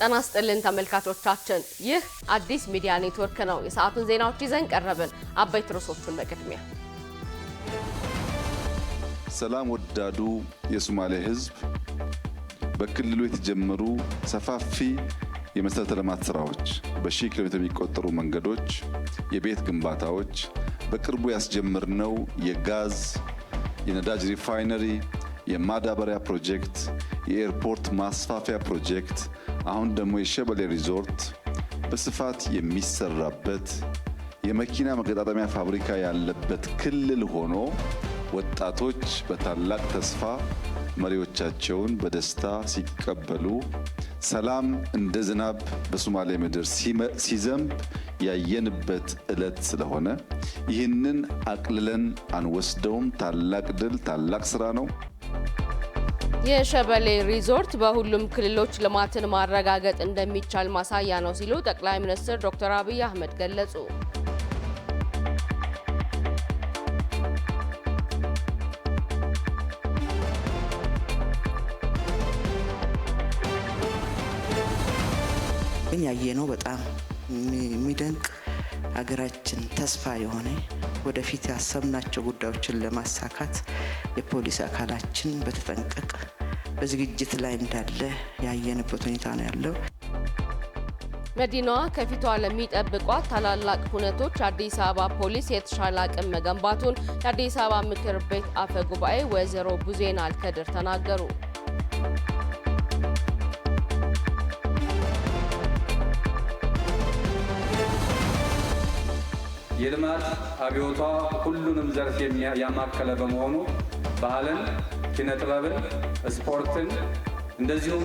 ጤና ይስጥልን ተመልካቾቻችን፣ ይህ አዲስ ሚዲያ ኔትወርክ ነው። የሰዓቱን ዜናዎች ይዘን ቀረብን። አበይት ርዕሶቹን በቅድሚያ ሰላም ወዳዱ የሶማሌ ሕዝብ በክልሉ የተጀመሩ ሰፋፊ የመሰረተ ልማት ስራዎች፣ በሺህ ኪሎ ሜትር የሚቆጠሩ መንገዶች፣ የቤት ግንባታዎች፣ በቅርቡ ያስጀመርነው የጋዝ የነዳጅ ሪፋይነሪ፣ የማዳበሪያ ፕሮጀክት፣ የኤርፖርት ማስፋፊያ ፕሮጀክት፣ አሁን ደግሞ የሸበሌ ሪዞርት በስፋት የሚሰራበት የመኪና መገጣጠሚያ ፋብሪካ ያለበት ክልል ሆኖ ወጣቶች በታላቅ ተስፋ መሪዎቻቸውን በደስታ ሲቀበሉ ሰላም እንደ ዝናብ በሶማሌ ምድር ሲዘንብ ያየንበት ዕለት ስለሆነ ይህንን አቅልለን አንወስደውም። ታላቅ ድል፣ ታላቅ ስራ ነው። የሸበሌ ሪዞርት በሁሉም ክልሎች ልማትን ማረጋገጥ እንደሚቻል ማሳያ ነው ሲሉ ጠቅላይ ሚኒስትር ዶክተር አብይ አህመድ ገለጹ። ግን ያየነው በጣም የሚደንቅ ሀገራችን ተስፋ የሆነ ወደፊት ያሰብናቸው ጉዳዮችን ለማሳካት የፖሊስ አካላችን በተጠንቀቅ በዝግጅት ላይ እንዳለ ያየንበት ሁኔታ ነው ያለው። መዲናዋ ከፊቷ ለሚጠብቋት ታላላቅ ሁነቶች አዲስ አበባ ፖሊስ የተሻለ አቅም መገንባቱን የአዲስ አበባ ምክር ቤት አፈ ጉባኤ ወይዘሮ ቡዜና አልከድር ተናገሩ። የልማት አብዮቷ ሁሉንም ዘርፍ ያማከለ በመሆኑ ባህልን፣ ኪነ ጥበብን፣ ስፖርትን እንደዚሁም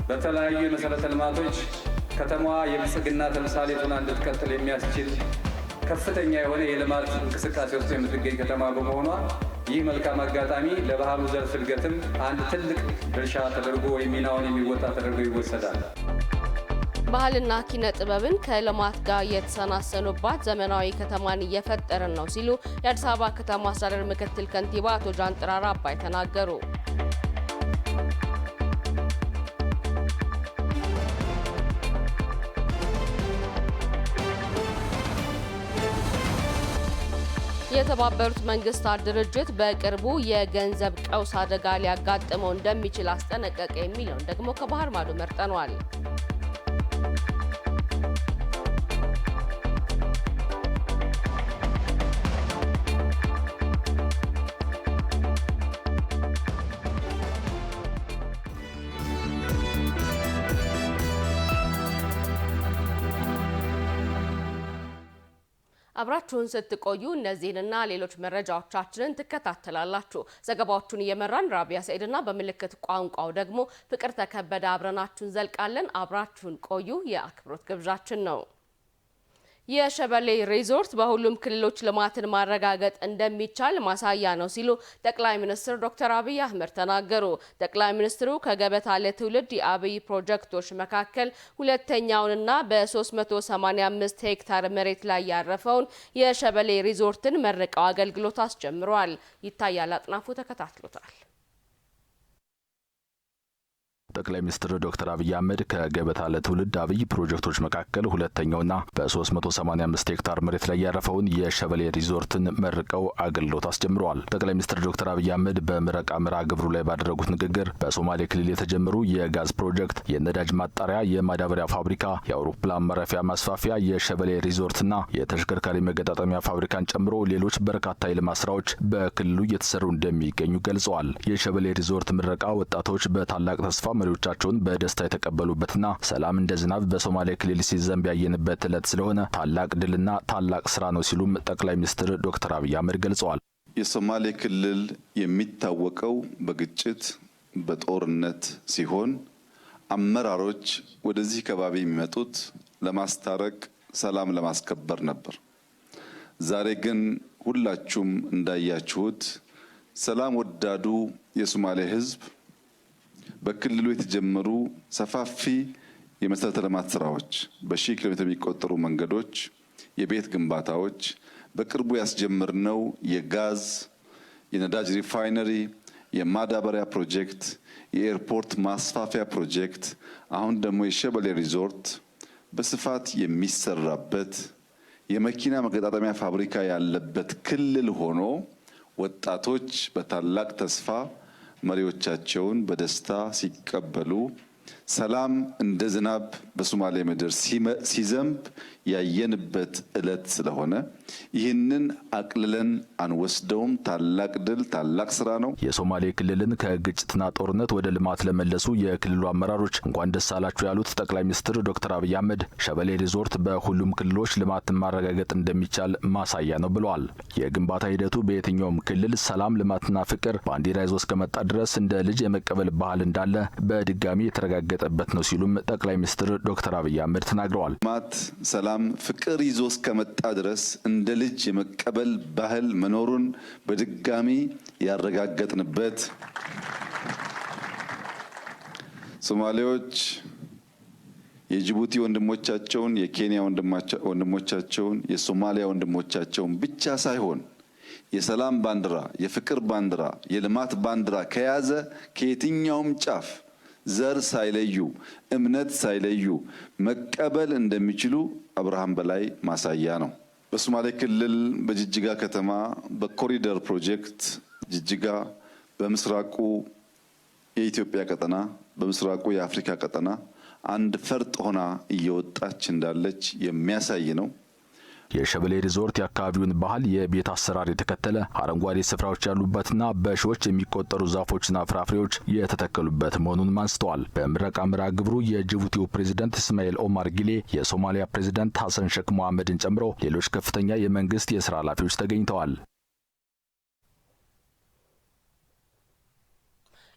በተለያዩ የመሰረተ ልማቶች ከተማዋ የብልጽግና ተምሳሌት ሆና እንድትቀጥል የሚያስችል ከፍተኛ የሆነ የልማት እንቅስቃሴ ውስጥ የምትገኝ ከተማ በመሆኗ ይህ መልካም አጋጣሚ ለባህሉ ዘርፍ እድገትም አንድ ትልቅ ድርሻ ተደርጎ ወይም ሚናውን የሚወጣ ተደርጎ ይወሰዳል። ባህልና ኪነ ጥበብን ከልማት ጋር የተሰናሰኑባት ዘመናዊ ከተማን እየፈጠርን ነው ሲሉ የአዲስ አበባ ከተማ አስተዳደር ምክትል ከንቲባ አቶ ጃንጥራር አባይ ተናገሩ። የተባበሩት መንግስታት ድርጅት በቅርቡ የገንዘብ ቀውስ አደጋ ሊያጋጥመው እንደሚችል አስጠነቀቀ የሚለውን ደግሞ ከባህር ማዶ መርጠነዋል። አብራችሁን ስትቆዩ እነዚህንና ሌሎች መረጃዎቻችንን ትከታተላላችሁ። ዘገባዎቹን እየመራን ራቢያ ሰይድና በምልክት ቋንቋው ደግሞ ፍቅር ተከበደ አብረናችሁን ዘልቃለን። አብራችሁን ቆዩ የአክብሮት ግብዣችን ነው። የሸበሌ ሪዞርት በሁሉም ክልሎች ልማትን ማረጋገጥ እንደሚቻል ማሳያ ነው ሲሉ ጠቅላይ ሚኒስትር ዶክተር አብይ አህመድ ተናገሩ። ጠቅላይ ሚኒስትሩ ከገበታ ለትውልድ የአብይ ፕሮጀክቶች መካከል ሁለተኛውንና በ385 ሄክታር መሬት ላይ ያረፈውን የሸበሌ ሪዞርትን መርቀው አገልግሎት አስጀምረዋል። ይታያል አጥናፉ ተከታትሎታል። ጠቅላይ ሚኒስትር ዶክተር አብይ አህመድ ከገበታ ለትውልድ አብይ ፕሮጀክቶች መካከል ሁለተኛውና በ385 ሄክታር መሬት ላይ ያረፈውን የሸበሌ ሪዞርትን መርቀው አገልግሎት አስጀምረዋል። ጠቅላይ ሚኒስትር ዶክተር አብይ አህመድ በምረቃ መርሃ ግብሩ ላይ ባደረጉት ንግግር በሶማሌ ክልል የተጀመሩ የጋዝ ፕሮጀክት፣ የነዳጅ ማጣሪያ፣ የማዳበሪያ ፋብሪካ፣ የአውሮፕላን ማረፊያ ማስፋፊያ፣ የሸበሌ ሪዞርትና የተሽከርካሪ መገጣጠሚያ ፋብሪካን ጨምሮ ሌሎች በርካታ የልማት ስራዎች በክልሉ እየተሰሩ እንደሚገኙ ገልጸዋል። የሸበሌ ሪዞርት ምረቃ ወጣቶች በታላቅ ተስፋ መሪዎቻቸውን በደስታ የተቀበሉበትና ሰላም እንደ ዝናብ በሶማሌ ክልል ሲዘንብ ያየንበት ዕለት ስለሆነ ታላቅ ድልና ታላቅ ስራ ነው ሲሉም ጠቅላይ ሚኒስትር ዶክተር አብይ አህመድ ገልጸዋል። የሶማሌ ክልል የሚታወቀው በግጭት በጦርነት ሲሆን አመራሮች ወደዚህ ከባቢ የሚመጡት ለማስታረቅ፣ ሰላም ለማስከበር ነበር። ዛሬ ግን ሁላችሁም እንዳያችሁት ሰላም ወዳዱ የሶማሌ ሕዝብ በክልሉ የተጀመሩ ሰፋፊ የመሰረተ ልማት ስራዎች፣ በሺህ ኪሎ ሜትር የሚቆጠሩ መንገዶች፣ የቤት ግንባታዎች፣ በቅርቡ ያስጀመርነው የጋዝ የነዳጅ ሪፋይነሪ፣ የማዳበሪያ ፕሮጀክት፣ የኤርፖርት ማስፋፊያ ፕሮጀክት፣ አሁን ደግሞ የሸበሌ ሪዞርት በስፋት የሚሰራበት የመኪና መገጣጠሚያ ፋብሪካ ያለበት ክልል ሆኖ ወጣቶች በታላቅ ተስፋ መሪዎቻቸውን በደስታ ሲቀበሉ ሰላም እንደ ዝናብ በሶማሌ ምድር ሲዘንብ ያየንበት ዕለት ስለሆነ ይህንን አቅልለን አንወስደውም። ታላቅ ድል፣ ታላቅ ስራ ነው። የሶማሌ ክልልን ከግጭትና ጦርነት ወደ ልማት ለመለሱ የክልሉ አመራሮች እንኳን ደስ አላችሁ ያሉት ጠቅላይ ሚኒስትር ዶክተር አብይ አህመድ ሸበሌ ሪዞርት በሁሉም ክልሎች ልማትን ማረጋገጥ እንደሚቻል ማሳያ ነው ብለዋል። የግንባታ ሂደቱ በየትኛውም ክልል ሰላም፣ ልማትና ፍቅር ባንዲራ ይዞ እስከመጣ ድረስ እንደ ልጅ የመቀበል ባህል እንዳለ በድጋሚ የተረጋገጠበት ነው ሲሉም ጠቅላይ ሚኒስትር ዶክተር አብይ አህመድ ተናግረዋል። ሰላም፣ ፍቅር ይዞ እስከመጣ ድረስ እንደ ልጅ የመቀበል ባህል መኖሩን በድጋሚ ያረጋገጥንበት፣ ሶማሌዎች የጅቡቲ ወንድሞቻቸውን፣ የኬንያ ወንድሞቻቸውን፣ የሶማሊያ ወንድሞቻቸውን ብቻ ሳይሆን የሰላም ባንዲራ፣ የፍቅር ባንዲራ፣ የልማት ባንዲራ ከያዘ ከየትኛውም ጫፍ ዘር ሳይለዩ እምነት ሳይለዩ መቀበል እንደሚችሉ አብርሃም በላይ ማሳያ ነው። በሶማሌ ክልል በጅጅጋ ከተማ በኮሪደር ፕሮጀክት ጅጅጋ በምስራቁ የኢትዮጵያ ቀጠና፣ በምስራቁ የአፍሪካ ቀጠና አንድ ፈርጥ ሆና እየወጣች እንዳለች የሚያሳይ ነው። የሸበሌ ሪዞርት የአካባቢውን ባህል የቤት አሰራር የተከተለ አረንጓዴ ስፍራዎች ያሉበትና በሺዎች የሚቆጠሩ ዛፎችና ፍራፍሬዎች የተተከሉበት መሆኑን አንስተዋል። በምረቃ መርሃ ግብሩ የጅቡቲው ፕሬዝዳንት እስማኤል ኦማር ጊሌ፣ የሶማሊያ ፕሬዝዳንት ሐሰን ሼክ መሐመድን ጨምሮ ሌሎች ከፍተኛ የመንግስት የስራ ኃላፊዎች ተገኝተዋል።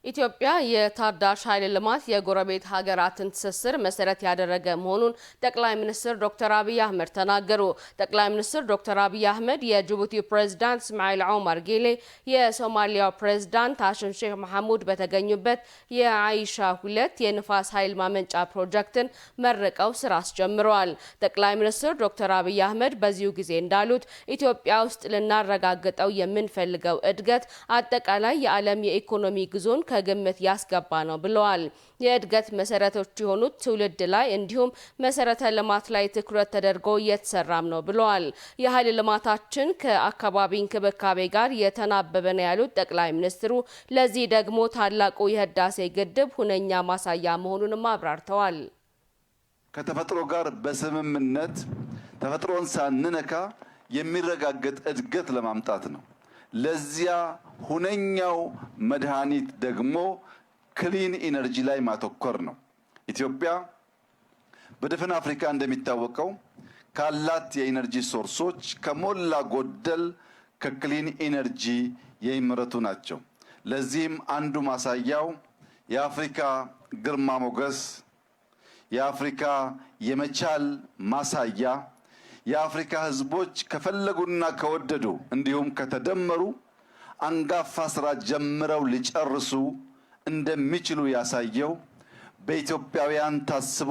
ኢትዮጵያ የታዳሽ ኃይል ልማት የጎረቤት ሀገራትን ትስስር መሰረት ያደረገ መሆኑን ጠቅላይ ሚኒስትር ዶክተር አብይ አህመድ ተናገሩ። ጠቅላይ ሚኒስትር ዶክተር አብይ አህመድ የጅቡቲው ፕሬዝዳንት እስማኤል ኦማር ጊሌ፣ የሶማሊያው ፕሬዝዳንት ሐሰን ሼክ መሐሙድ በተገኙበት የአይሻ 2 የንፋስ ኃይል ማመንጫ ፕሮጀክትን መርቀው ስራ አስጀምረዋል። ጠቅላይ ሚኒስትር ዶክተር አብይ አህመድ በዚሁ ጊዜ እንዳሉት ኢትዮጵያ ውስጥ ልናረጋግጠው የምንፈልገው እድገት አጠቃላይ የዓለም የኢኮኖሚ ጉዞን ከግምት ያስገባ ነው ብለዋል። የእድገት መሰረቶች የሆኑት ትውልድ ላይ እንዲሁም መሰረተ ልማት ላይ ትኩረት ተደርጎ እየተሰራም ነው ብለዋል። የኃይል ልማታችን ከአካባቢ እንክብካቤ ጋር የተናበበ ነው ያሉት ጠቅላይ ሚኒስትሩ ለዚህ ደግሞ ታላቁ የህዳሴ ግድብ ሁነኛ ማሳያ መሆኑንም አብራርተዋል። ከተፈጥሮ ጋር በስምምነት ተፈጥሮን ሳንነካ የሚረጋገጥ እድገት ለማምጣት ነው። ለዚያ ሁነኛው መድኃኒት ደግሞ ክሊን ኢነርጂ ላይ ማተኮር ነው። ኢትዮጵያ በደፈን አፍሪካ እንደሚታወቀው ካላት የኢነርጂ ሶርሶች ከሞላ ጎደል ከክሊን ኢነርጂ የሚመረቱ ናቸው። ለዚህም አንዱ ማሳያው የአፍሪካ ግርማ ሞገስ፣ የአፍሪካ የመቻል ማሳያ፣ የአፍሪካ ህዝቦች ከፈለጉና ከወደዱ እንዲሁም ከተደመሩ አንጋፋ ስራ ጀምረው ሊጨርሱ እንደሚችሉ ያሳየው በኢትዮጵያውያን ታስቦ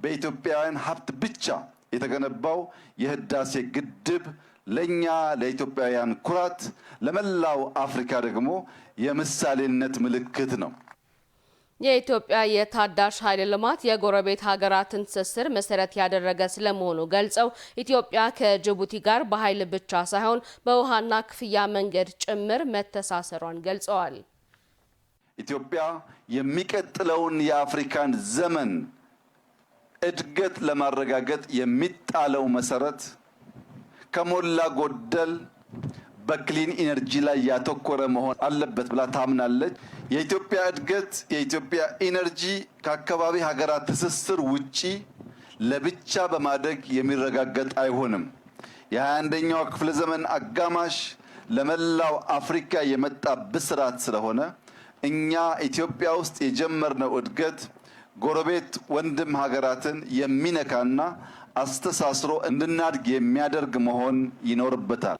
በኢትዮጵያውያን ሀብት ብቻ የተገነባው የህዳሴ ግድብ ለኛ ለኢትዮጵያውያን ኩራት፣ ለመላው አፍሪካ ደግሞ የምሳሌነት ምልክት ነው። የኢትዮጵያ የታዳሽ ኃይል ልማት የጎረቤት ሀገራትን ትስስር መሰረት ያደረገ ስለመሆኑ ገልጸው ኢትዮጵያ ከጅቡቲ ጋር በኃይል ብቻ ሳይሆን በውሃና ክፍያ መንገድ ጭምር መተሳሰሯን ገልጸዋል። ኢትዮጵያ የሚቀጥለውን የአፍሪካን ዘመን እድገት ለማረጋገጥ የሚጣለው መሰረት ከሞላ ጎደል በክሊን ኢነርጂ ላይ ያተኮረ መሆን አለበት ብላ ታምናለች። የኢትዮጵያ እድገት የኢትዮጵያ ኢነርጂ ከአካባቢ ሀገራት ትስስር ውጪ ለብቻ በማደግ የሚረጋገጥ አይሆንም። የ21ኛው ክፍለ ዘመን አጋማሽ ለመላው አፍሪካ የመጣ ብስራት ስለሆነ እኛ ኢትዮጵያ ውስጥ የጀመርነው እድገት ጎረቤት ወንድም ሀገራትን የሚነካና አስተሳስሮ እንድናድግ የሚያደርግ መሆን ይኖርበታል።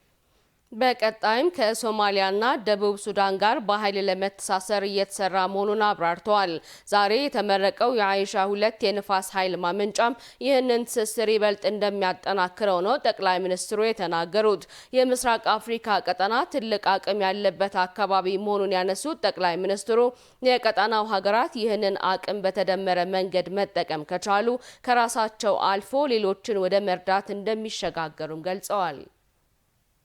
በቀጣይም ከሶማሊያና ደቡብ ሱዳን ጋር በኃይል ለመተሳሰር እየተሰራ መሆኑን አብራርተዋል። ዛሬ የተመረቀው የአይሻ 2 የንፋስ ኃይል ማመንጫም ይህንን ትስስር ይበልጥ እንደሚያጠናክረው ነው ጠቅላይ ሚኒስትሩ የተናገሩት። የምስራቅ አፍሪካ ቀጠና ትልቅ አቅም ያለበት አካባቢ መሆኑን ያነሱት ጠቅላይ ሚኒስትሩ የቀጠናው ሀገራት ይህንን አቅም በተደመረ መንገድ መጠቀም ከቻሉ ከራሳቸው አልፎ ሌሎችን ወደ መርዳት እንደሚሸጋገሩም ገልጸዋል።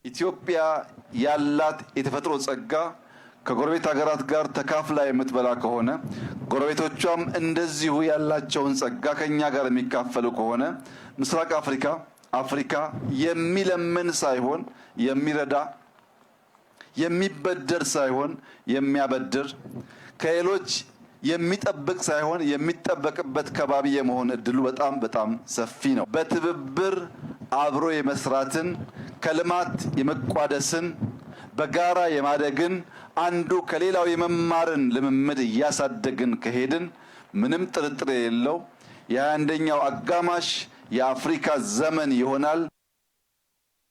ኢትዮጵያ ያላት የተፈጥሮ ጸጋ ከጎረቤት ሀገራት ጋር ተካፍላ የምትበላ ከሆነ ጎረቤቶቿም እንደዚሁ ያላቸውን ጸጋ ከኛ ጋር የሚካፈሉ ከሆነ ምስራቅ አፍሪካ የሚለምን ሳይሆን የሚረዳ፣ የሚበደር ሳይሆን የሚያበድር፣ ከሌሎች የሚጠብቅ ሳይሆን የሚጠበቅበት ከባቢ የመሆን እድሉ በጣም ሰፊ ነው። በትብብር አብሮ የመስራትን፣ ከልማት የመቋደስን፣ በጋራ የማደግን፣ አንዱ ከሌላው የመማርን ልምምድ እያሳደግን ከሄድን ምንም ጥርጥር የሌለው የ21ኛው አጋማሽ የአፍሪካ ዘመን ይሆናል።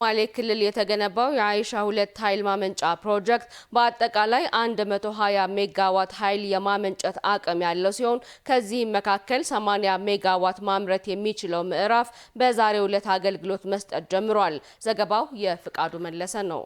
ሶማሌ ክልል የተገነባው የአይሻ 2 ኃይል ማመንጫ ፕሮጀክት በአጠቃላይ 120 ሜጋዋት ኃይል የማመንጨት አቅም ያለው ሲሆን ከዚህም መካከል 80 ሜጋዋት ማምረት የሚችለው ምዕራፍ በዛሬው ዕለት አገልግሎት መስጠት ጀምሯል። ዘገባው የፍቃዱ መለሰ ነው።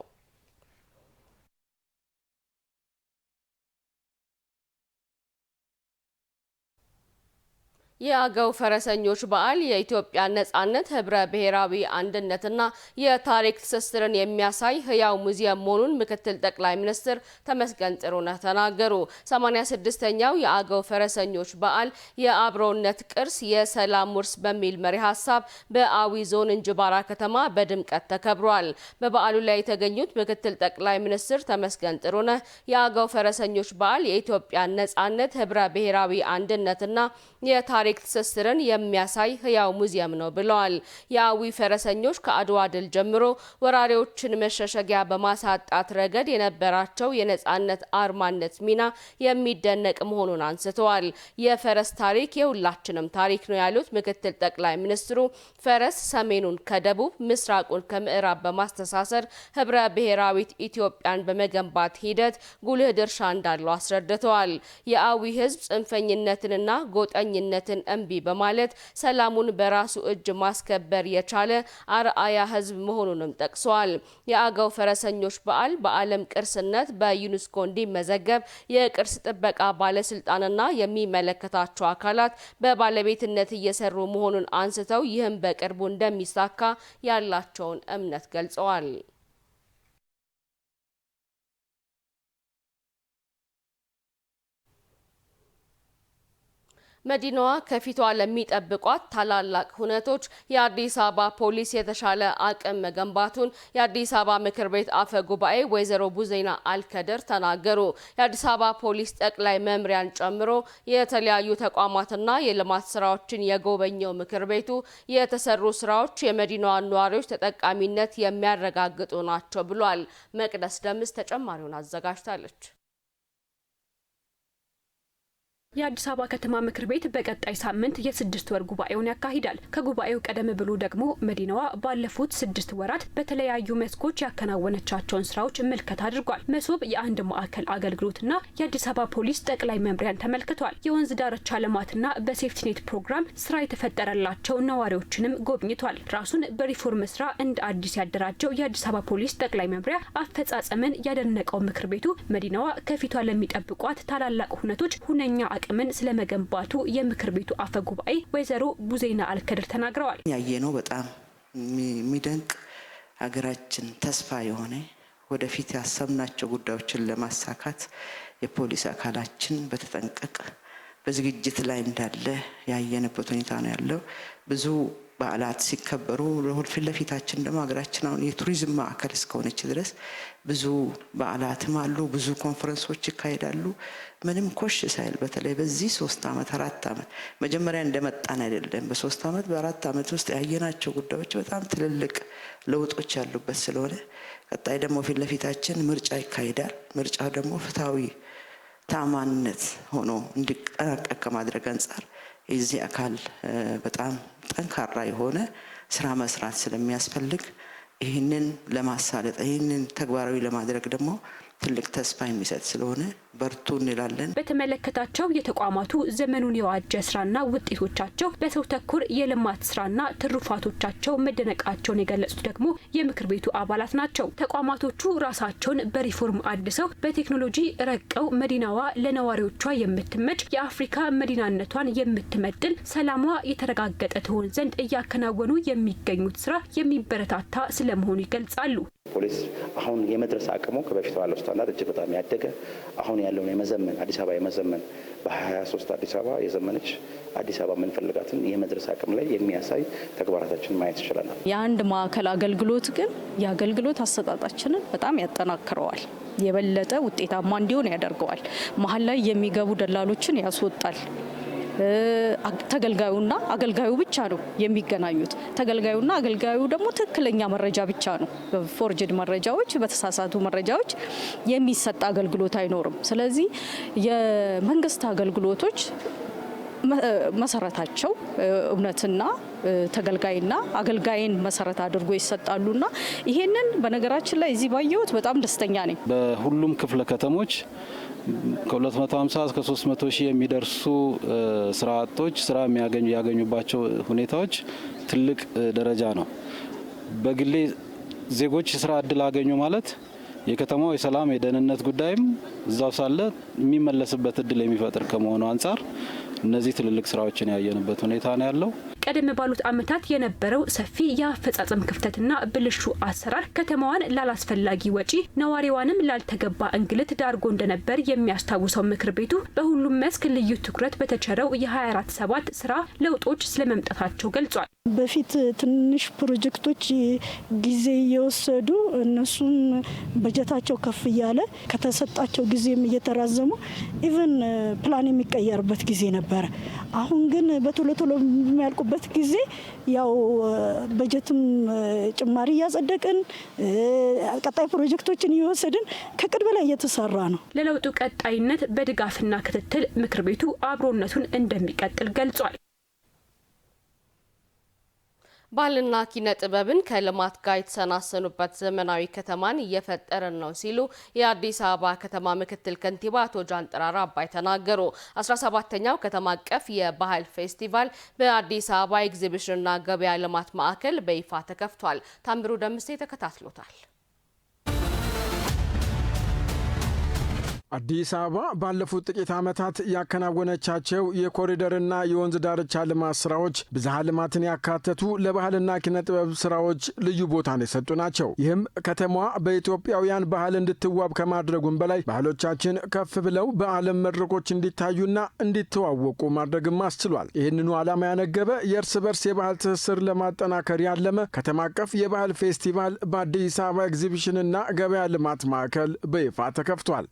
የአገው ፈረሰኞች በዓል የኢትዮጵያ ነጻነት፣ ህብረ ብሔራዊ አንድነትና የታሪክ ትስስርን የሚያሳይ ህያው ሙዚየም መሆኑን ምክትል ጠቅላይ ሚኒስትር ተመስገን ጥሩነህ ተናገሩ። 86ኛው የአገው ፈረሰኞች በዓል የአብሮነት ቅርስ የሰላም ውርስ በሚል መሪ ሀሳብ በአዊ ዞን እንጅባራ ከተማ በድምቀት ተከብሯል። በበዓሉ ላይ የተገኙት ምክትል ጠቅላይ ሚኒስትር ተመስገን ጥሩነህ የአገው ፈረሰኞች በዓል የኢትዮጵያ ነጻነት፣ ህብረ ብሔራዊ አንድነትና የታሪክ ትስስርን የሚያሳይ ህያው ሙዚየም ነው ብለዋል። የአዊ ፈረሰኞች ከአድዋ ድል ጀምሮ ወራሪዎችን መሸሸጊያ በማሳጣት ረገድ የነበራቸው የነጻነት አርማነት ሚና የሚደነቅ መሆኑን አንስተዋል። የፈረስ ታሪክ የሁላችንም ታሪክ ነው ያሉት ምክትል ጠቅላይ ሚኒስትሩ ፈረስ ሰሜኑን ከደቡብ ምስራቁን ከምዕራብ በማስተሳሰር ህብረ ብሔራዊት ኢትዮጵያን በመገንባት ሂደት ጉልህ ድርሻ እንዳለው አስረድተዋል። የአዊ ህዝብ ጽንፈኝነትንና ጎጠኝነትን እምቢ በማለት ሰላሙን በራሱ እጅ ማስከበር የቻለ አርአያ ህዝብ መሆኑንም ጠቅሰዋል። የአገው ፈረሰኞች በዓል በዓለም ቅርስነት በዩኔስኮ እንዲመዘገብ የቅርስ ጥበቃ ባለስልጣንና የሚመለከታቸው አካላት በባለቤትነት እየሰሩ መሆኑን አንስተው ይህም በቅርቡ እንደሚሳካ ያላቸውን እምነት ገልጸዋል። መዲናዋ ከፊቷ ለሚጠብቋት ታላላቅ ሁነቶች የአዲስ አበባ ፖሊስ የተሻለ አቅም መገንባቱን የአዲስ አበባ ምክር ቤት አፈ ጉባኤ ወይዘሮ ቡዜና አልከድር ተናገሩ። የአዲስ አበባ ፖሊስ ጠቅላይ መምሪያን ጨምሮ የተለያዩ ተቋማትና የልማት ስራዎችን የጎበኘው ምክር ቤቱ የተሰሩ ስራዎች የመዲናዋን ነዋሪዎች ተጠቃሚነት የሚያረጋግጡ ናቸው ብሏል። መቅደስ ደምስ ተጨማሪውን አዘጋጅታለች። የአዲስ አበባ ከተማ ምክር ቤት በቀጣይ ሳምንት የ6 ወር ጉባኤውን ያካሂዳል። ከጉባኤው ቀደም ብሎ ደግሞ መዲናዋ ባለፉት 6 ወራት በተለያዩ መስኮች ያከናወነቻቸውን ስራዎች ምልከታ አድርጓል። መሶብ የአንድ ማዕከል አገልግሎትና የአዲስ አበባ ፖሊስ ጠቅላይ መምሪያን ተመልክቷል። የወንዝ ዳርቻ ልማትና በሴፍቲኔት ፕሮግራም ስራ የተፈጠረላቸው ነዋሪዎችንም ጎብኝቷል። ራሱን በሪፎርም ስራ እንደ አዲስ ያደራጀው የአዲስ አበባ ፖሊስ ጠቅላይ መምሪያ አፈጻጸምን ያደነቀው ምክር ቤቱ መዲናዋ ከፊቷ ለሚጠብቋት ታላላቅ ሁነቶች ሁነኛ አቅምን ስለመገንባቱ የምክር ቤቱ አፈ ጉባኤ ወይዘሮ ቡዜና አልከድር ተናግረዋል። ያየነው በጣም የሚደንቅ ሀገራችን ተስፋ የሆነ ወደፊት ያሰብናቸው ጉዳዮችን ለማሳካት የፖሊስ አካላችን በተጠንቀቅ በዝግጅት ላይ እንዳለ ያየንበት ሁኔታ ነው ያለው። ብዙ በዓላት ሲከበሩ ፊት ለፊታችን ደግሞ ሀገራችን አሁን የቱሪዝም ማዕከል እስከሆነች ድረስ ብዙ በዓላትም አሉ፣ ብዙ ኮንፈረንሶች ይካሄዳሉ። ምንም ኮሽ ሳይል በተለይ በዚህ 3 ዓመት 4 ዓመት መጀመሪያ እንደመጣን አይደለም፣ በ3 ዓመት በ4 ዓመት ውስጥ ያየናቸው ጉዳዮች በጣም ትልልቅ ለውጦች ያሉበት ስለሆነ ቀጣይ ደግሞ ፊት ለፊታችን ምርጫ ይካሄዳል። ምርጫው ደግሞ ፍትሃዊ ታማኝነት ሆኖ እንዲጠናቀቅ ከማድረግ አንጻር የዚህ አካል በጣም ጠንካራ የሆነ ስራ መስራት ስለሚያስፈልግ ይህንን ለማሳለጥ ይህንን ተግባራዊ ለማድረግ ደግሞ ትልቅ ተስፋ የሚሰጥ ስለሆነ በርቱ እንላለን። በተመለከታቸው የተቋማቱ ዘመኑን የዋጀ ስራና ውጤቶቻቸው በሰው ተኮር የልማት ስራና ትሩፋቶቻቸው መደነቃቸውን የገለጹት ደግሞ የምክር ቤቱ አባላት ናቸው። ተቋማቶቹ ራሳቸውን በሪፎርም አድሰው በቴክኖሎጂ ረቀው መዲናዋ ለነዋሪዎቿ የምትመች የአፍሪካ መዲናነቷን የምትመጥን ሰላሟ የተረጋገጠ ትሆን ዘንድ እያከናወኑ የሚገኙት ስራ የሚበረታታ ስለመሆኑ ይገልጻሉ። ፖሊስ አሁን የመድረስ አቅሙ ከበፊታው ያለው ስታንዳርድ እጅግ በጣም ያደገ አሁን ያለውን የመዘመን አዲስ አበባ የመዘመን በ23 አዲስ አበባ የዘመነች አዲስ አበባ የምንፈልጋትን የመድረስ አቅም ላይ የሚያሳይ ተግባራታችን ማየት ይችላል። የአንድ ማዕከል አገልግሎት ግን የአገልግሎት አሰጣጣችንን በጣም ያጠናክረዋል፣ የበለጠ ውጤታማ እንዲሆን ያደርገዋል። መሀል ላይ የሚገቡ ደላሎችን ያስወጣል። ተገልጋዩና አገልጋዩ ብቻ ነው የሚገናኙት። ተገልጋዩና አገልጋዩ ደግሞ ትክክለኛ መረጃ ብቻ ነው። በፎርጅድ መረጃዎች፣ በተሳሳቱ መረጃዎች የሚሰጥ አገልግሎት አይኖርም። ስለዚህ የመንግስት አገልግሎቶች መሰረታቸው እውነትና ተገልጋይና አገልጋይን መሰረት አድርጎ ይሰጣሉና ይሄንን በነገራችን ላይ እዚህ ባየሁት በጣም ደስተኛ ነኝ። በሁሉም ክፍለ ከተሞች ከ250 እስከ 300 ሺህ የሚደርሱ ስራ አጦች ስራ ያገኙባቸው ሁኔታዎች ትልቅ ደረጃ ነው። በግሌ ዜጎች ስራ እድል አገኙ ማለት የከተማው የሰላም የደህንነት ጉዳይም እዛው ሳለ የሚመለስበት እድል የሚፈጥር ከመሆኑ አንጻር እነዚህ ትልልቅ ስራዎችን ያየንበት ሁኔታ ነው ያለው። ቀደም ባሉት ዓመታት የነበረው ሰፊ የአፈጻጸም ክፍተትና ብልሹ አሰራር ከተማዋን ላላስፈላጊ ወጪ ነዋሪዋንም ላልተገባ እንግልት ዳርጎ እንደነበር የሚያስታውሰው ምክር ቤቱ በሁሉም መስክ ልዩ ትኩረት በተቸረው የ24/7 ስራ ለውጦች ስለመምጣታቸው ገልጿል። በፊት ትንሽ ፕሮጀክቶች ጊዜ እየወሰዱ እነሱም በጀታቸው ከፍ እያለ ከተሰጣቸው ጊዜም እየተራዘሙ ኢቭን ፕላን የሚቀየርበት ጊዜ ነበር። አሁን ግን በቶሎ ቶሎ የሚያልቁበት ጊዜ ያው በጀትም ጭማሪ እያጸደቅን ቀጣይ ፕሮጀክቶችን እየወሰድን ከቅድ በላይ እየተሰራ ነው። ለለውጡ ቀጣይነት በድጋፍና ክትትል ምክር ቤቱ አብሮነቱን እንደሚቀጥል ገልጿል። ባህልና ኪነ ጥበብን ከልማት ጋር የተሰናሰኑበት ዘመናዊ ከተማን እየፈጠርን ነው ሲሉ የአዲስ አበባ ከተማ ምክትል ከንቲባ አቶ ጃንጥራር አባይ ተናገሩ። 17ኛው ከተማ አቀፍ የባህል ፌስቲቫል በአዲስ አበባ ኤግዚቢሽንና ገበያ ልማት ማዕከል በይፋ ተከፍቷል። ታምሩ ደምሴ ተከታትሎታል። አዲስ አበባ ባለፉት ጥቂት ዓመታት ያከናወነቻቸው የኮሪደርና የወንዝ ዳርቻ ልማት ስራዎች ብዝሃ ልማትን ያካተቱ ለባህልና ኪነ ጥበብ ስራዎች ልዩ ቦታን የሰጡ ናቸው። ይህም ከተማዋ በኢትዮጵያውያን ባህል እንድትዋብ ከማድረጉም በላይ ባህሎቻችን ከፍ ብለው በዓለም መድረኮች እንዲታዩና እንዲተዋወቁ ማድረግም አስችሏል። ይህንኑ ዓላማ ያነገበ የእርስ በርስ የባህል ትስስር ለማጠናከር ያለመ ከተማ አቀፍ የባህል ፌስቲቫል በአዲስ አበባ ኤግዚቢሽንና ገበያ ልማት ማዕከል በይፋ ተከፍቷል።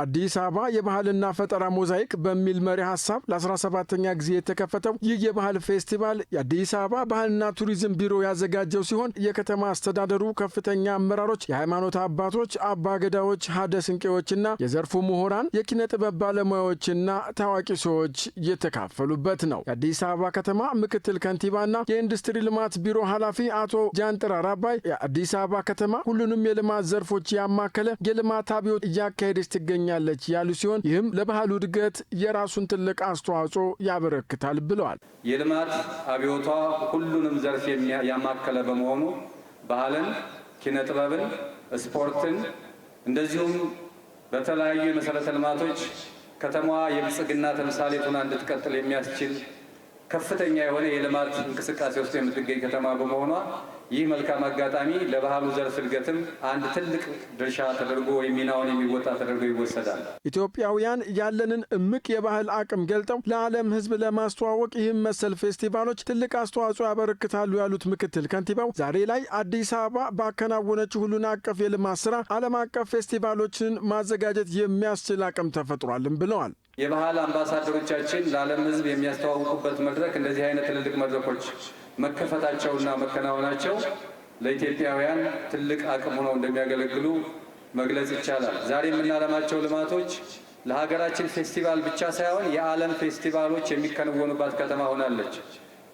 አዲስ አበባ የባህልና ፈጠራ ሞዛይክ በሚል መሪ ሀሳብ ለ17ኛ ጊዜ የተከፈተው ይህ የባህል ፌስቲቫል የአዲስ አበባ ባህልና ቱሪዝም ቢሮ ያዘጋጀው ሲሆን የከተማ አስተዳደሩ ከፍተኛ አመራሮች፣ የሃይማኖት አባቶች፣ አባገዳዎች፣ ሀደ ስንቄዎችና የዘርፉ ምሁራን፣ የኪነ ጥበብ ባለሙያዎችና ታዋቂ ሰዎች የተካፈሉበት ነው። የአዲስ አበባ ከተማ ምክትል ከንቲባና የኢንዱስትሪ ልማት ቢሮ ኃላፊ አቶ ጃንጥራር አባይ የአዲስ አበባ ከተማ ሁሉንም የልማት ዘርፎች ያማከለ የልማት አብዮት እያካሄደች ትገኛለች ያሉ ሲሆን ይህም ለባህሉ እድገት የራሱን ትልቅ አስተዋጽኦ ያበረክታል ብለዋል። የልማት አብዮቷ ሁሉንም ዘርፍ ያማከለ በመሆኑ ባህልን፣ ኪነ ጥበብን፣ ስፖርትን እንደዚሁም በተለያዩ የመሰረተ ልማቶች ከተማዋ የብልጽግና ተምሳሌት ሆና እንድትቀጥል የሚያስችል ከፍተኛ የሆነ የልማት እንቅስቃሴ ውስጥ የምትገኝ ከተማ በመሆኗ ይህ መልካም አጋጣሚ ለባህሉ ዘርፍ እድገትም አንድ ትልቅ ድርሻ ተደርጎ ሚናውን የሚወጣ ተደርጎ ይወሰዳል። ኢትዮጵያውያን ያለንን እምቅ የባህል አቅም ገልጠው ለዓለም ሕዝብ ለማስተዋወቅ ይህም መሰል ፌስቲቫሎች ትልቅ አስተዋጽኦ ያበረክታሉ ያሉት ምክትል ከንቲባው ዛሬ ላይ አዲስ አበባ ባከናወነችው ሁሉን አቀፍ የልማት ስራ ዓለም አቀፍ ፌስቲቫሎችን ማዘጋጀት የሚያስችል አቅም ተፈጥሯልም ብለዋል። የባህል አምባሳደሮቻችን ለዓለም ሕዝብ የሚያስተዋውቁበት መድረክ እንደዚህ አይነት ትልልቅ መድረኮች መከፈታቸውና መከናወናቸው ለኢትዮጵያውያን ትልቅ አቅም ሆነው እንደሚያገለግሉ መግለጽ ይቻላል። ዛሬ የምናለማቸው ልማቶች ለሀገራችን ፌስቲቫል ብቻ ሳይሆን የዓለም ፌስቲቫሎች የሚከናወኑባት ከተማ ሆናለች።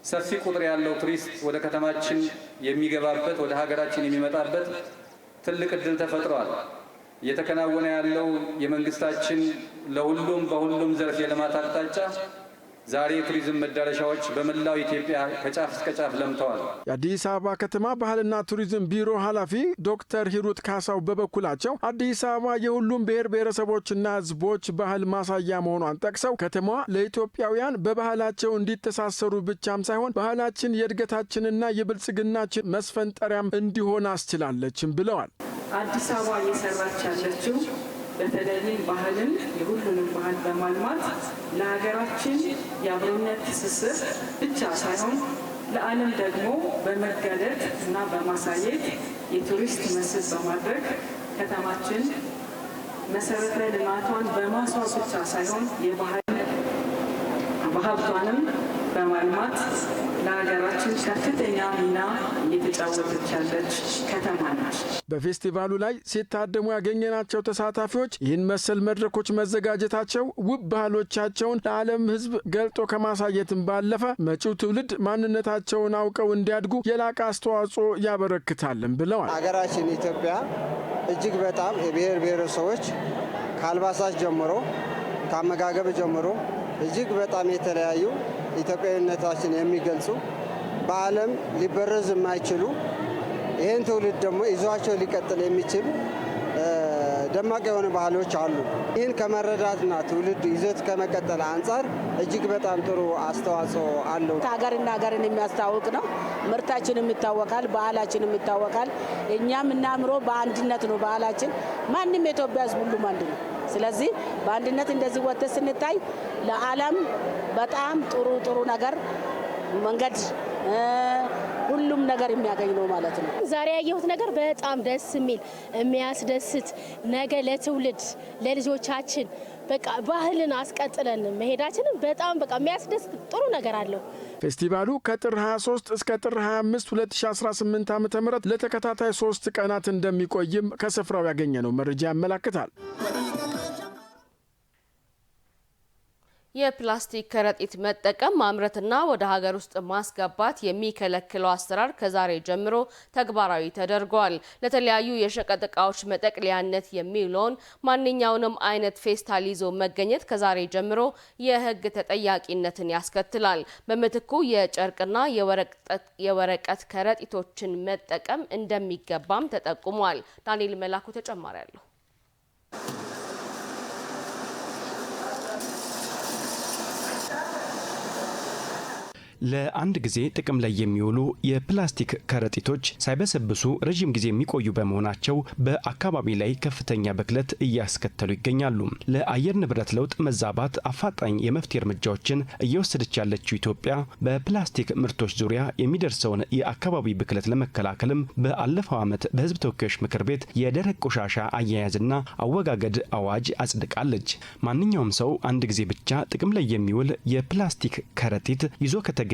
ሰፊ ቁጥር ያለው ቱሪስት ወደ ከተማችን የሚገባበት ወደ ሀገራችን የሚመጣበት ትልቅ እድል ተፈጥሯል። እየተከናወነ ያለው የመንግስታችን ለሁሉም በሁሉም ዘርፍ የልማት አቅጣጫ ዛሬ የቱሪዝም መዳረሻዎች በመላው ኢትዮጵያ ከጫፍ እስከ ጫፍ ለምተዋል። የአዲስ አበባ ከተማ ባህልና ቱሪዝም ቢሮ ኃላፊ ዶክተር ሂሩት ካሳው በበኩላቸው አዲስ አበባ የሁሉም ብሔር ብሔረሰቦችና ሕዝቦች ባህል ማሳያ መሆኗን ጠቅሰው ከተማዋ ለኢትዮጵያውያን በባህላቸው እንዲተሳሰሩ ብቻም ሳይሆን ባህላችን የእድገታችንና የብልጽግናችን መስፈንጠሪያም እንዲሆን አስችላለችም ብለዋል። አዲስ አበባ እየሰራች ያለችው በተለይም ባህልን የሁሉንም ባህል በማልማት ለሀገራችን የአብሮነት ትስስር ብቻ ሳይሆን ለዓለም ደግሞ በመገለጥ እና በማሳየት የቱሪስት መስህብ በማድረግ ከተማችን መሰረተ ልማቷን በማስዋብ ብቻ ሳይሆን የባህል ሀብቷንም በማልማት ለሀገራችን ከፍተኛ ሚና እየተጫወተች ያለች ከተማ ነች። በፌስቲቫሉ ላይ ሲታደሙ ያገኘናቸው ተሳታፊዎች ይህን መሰል መድረኮች መዘጋጀታቸው ውብ ባህሎቻቸውን ለዓለም ሕዝብ ገልጦ ከማሳየትም ባለፈ መጪው ትውልድ ማንነታቸውን አውቀው እንዲያድጉ የላቀ አስተዋጽኦ ያበረክታልን ብለዋል። ሀገራችን ኢትዮጵያ እጅግ በጣም የብሔር ብሔረሰቦች ከአልባሳት ጀምሮ ከአመጋገብ ጀምሮ እጅግ በጣም የተለያዩ ኢትዮጵያዊነታችን የሚገልጹ በዓለም ሊበረዝ የማይችሉ ይህን ትውልድ ደግሞ ይዟቸው ሊቀጥል የሚችል ደማቅ የሆኑ ባህሎች አሉ። ይህን ከመረዳትና ትውልድ ይዘት ከመቀጠል አንጻር እጅግ በጣም ጥሩ አስተዋጽኦ አለው። ሀገርና ሀገርን የሚያስተዋውቅ ነው። ምርታችንም ይታወቃል፣ ባህላችንም ይታወቃል። እኛም እናምሮ በአንድነት ነው ባህላችን። ማንም የኢትዮጵያ ሕዝብ ሁሉም አንድ ነው። ስለዚህ በአንድነት እንደዚህ ወጥተን ስንታይ ለዓለም በጣም ጥሩ ነገር መንገድ ሁሉም ነገር የሚያገኝ ነው ማለት ነው። ዛሬ ያየሁት ነገር በጣም ደስ የሚል የሚያስደስት ነገ ለትውልድ ለልጆቻችን በቃ ባህልን አስቀጥለን መሄዳችንን በጣም በቃ የሚያስደስት ጥሩ ነገር አለው። ፌስቲቫሉ ከጥር 23 እስከ ጥር 25 2018 ዓ.ም ለተከታታይ 3 ቀናት እንደሚቆይም ከስፍራው ያገኘነው መረጃ ያመለክታል። የፕላስቲክ ከረጢት መጠቀም ማምረትና ወደ ሀገር ውስጥ ማስገባት የሚከለክለው አሰራር ከዛሬ ጀምሮ ተግባራዊ ተደርጓል። ለተለያዩ የሸቀጥ ዕቃዎች መጠቅለያነት የሚውለውን ማንኛውንም አይነት ፌስታል ይዞ መገኘት ከዛሬ ጀምሮ የሕግ ተጠያቂነትን ያስከትላል። በምትኩ የጨርቅና የወረቀት ከረጢቶችን መጠቀም እንደሚገባም ተጠቁሟል። ዳንኤል መላኩ ተጨማሪ አለው። ለአንድ ጊዜ ጥቅም ላይ የሚውሉ የፕላስቲክ ከረጢቶች ሳይበሰብሱ ረጅም ጊዜ የሚቆዩ በመሆናቸው በአካባቢ ላይ ከፍተኛ ብክለት እያስከተሉ ይገኛሉ። ለአየር ንብረት ለውጥ መዛባት አፋጣኝ የመፍትሄ እርምጃዎችን እየወሰደች ያለችው ኢትዮጵያ በፕላስቲክ ምርቶች ዙሪያ የሚደርሰውን የአካባቢ ብክለት ለመከላከልም በአለፈው ዓመት በሕዝብ ተወካዮች ምክር ቤት የደረቅ ቆሻሻ አያያዝና አወጋገድ አዋጅ አጽድቃለች። ማንኛውም ሰው አንድ ጊዜ ብቻ ጥቅም ላይ የሚውል የፕላስቲክ ከረጢት ይዞ ከተገኘ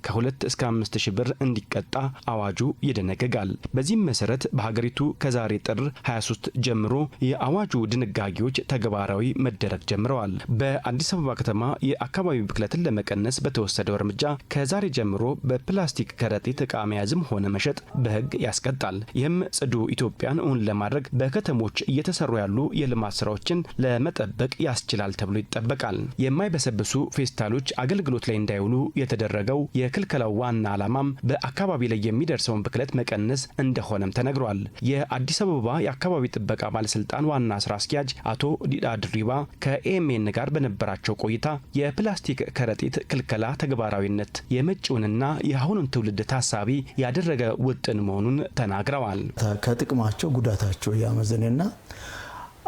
ከ2 እስከ 5 ሺህ ብር እንዲቀጣ አዋጁ ይደነግጋል። በዚህም መሰረት በሀገሪቱ ከዛሬ ጥር 23 ጀምሮ የአዋጁ ድንጋጌዎች ተግባራዊ መደረግ ጀምረዋል። በአዲስ አበባ ከተማ የአካባቢ ብክለትን ለመቀነስ በተወሰደው እርምጃ ከዛሬ ጀምሮ በፕላስቲክ ከረጢት ዕቃ መያዝም ሆነ መሸጥ በሕግ ያስቀጣል። ይህም ጽዱ ኢትዮጵያን እውን ለማድረግ በከተሞች እየተሰሩ ያሉ የልማት ስራዎችን ለመጠበቅ ያስችላል ተብሎ ይጠበቃል። የማይበሰብሱ ፌስታሎች አገልግሎት ላይ እንዳይውሉ የተደረገው የክልከላው ዋና ዓላማም በአካባቢ ላይ የሚደርሰውን ብክለት መቀነስ እንደሆነም ተነግሯል። የአዲስ አበባ የአካባቢ ጥበቃ ባለስልጣን ዋና ስራ አስኪያጅ አቶ ዲዳ ድሪባ ከኤኤምኤን ጋር በነበራቸው ቆይታ የፕላስቲክ ከረጢት ክልከላ ተግባራዊነት የመጪውንና የአሁኑን ትውልድ ታሳቢ ያደረገ ውጥን መሆኑን ተናግረዋል። ከጥቅማቸው ጉዳታቸው ያመዘነና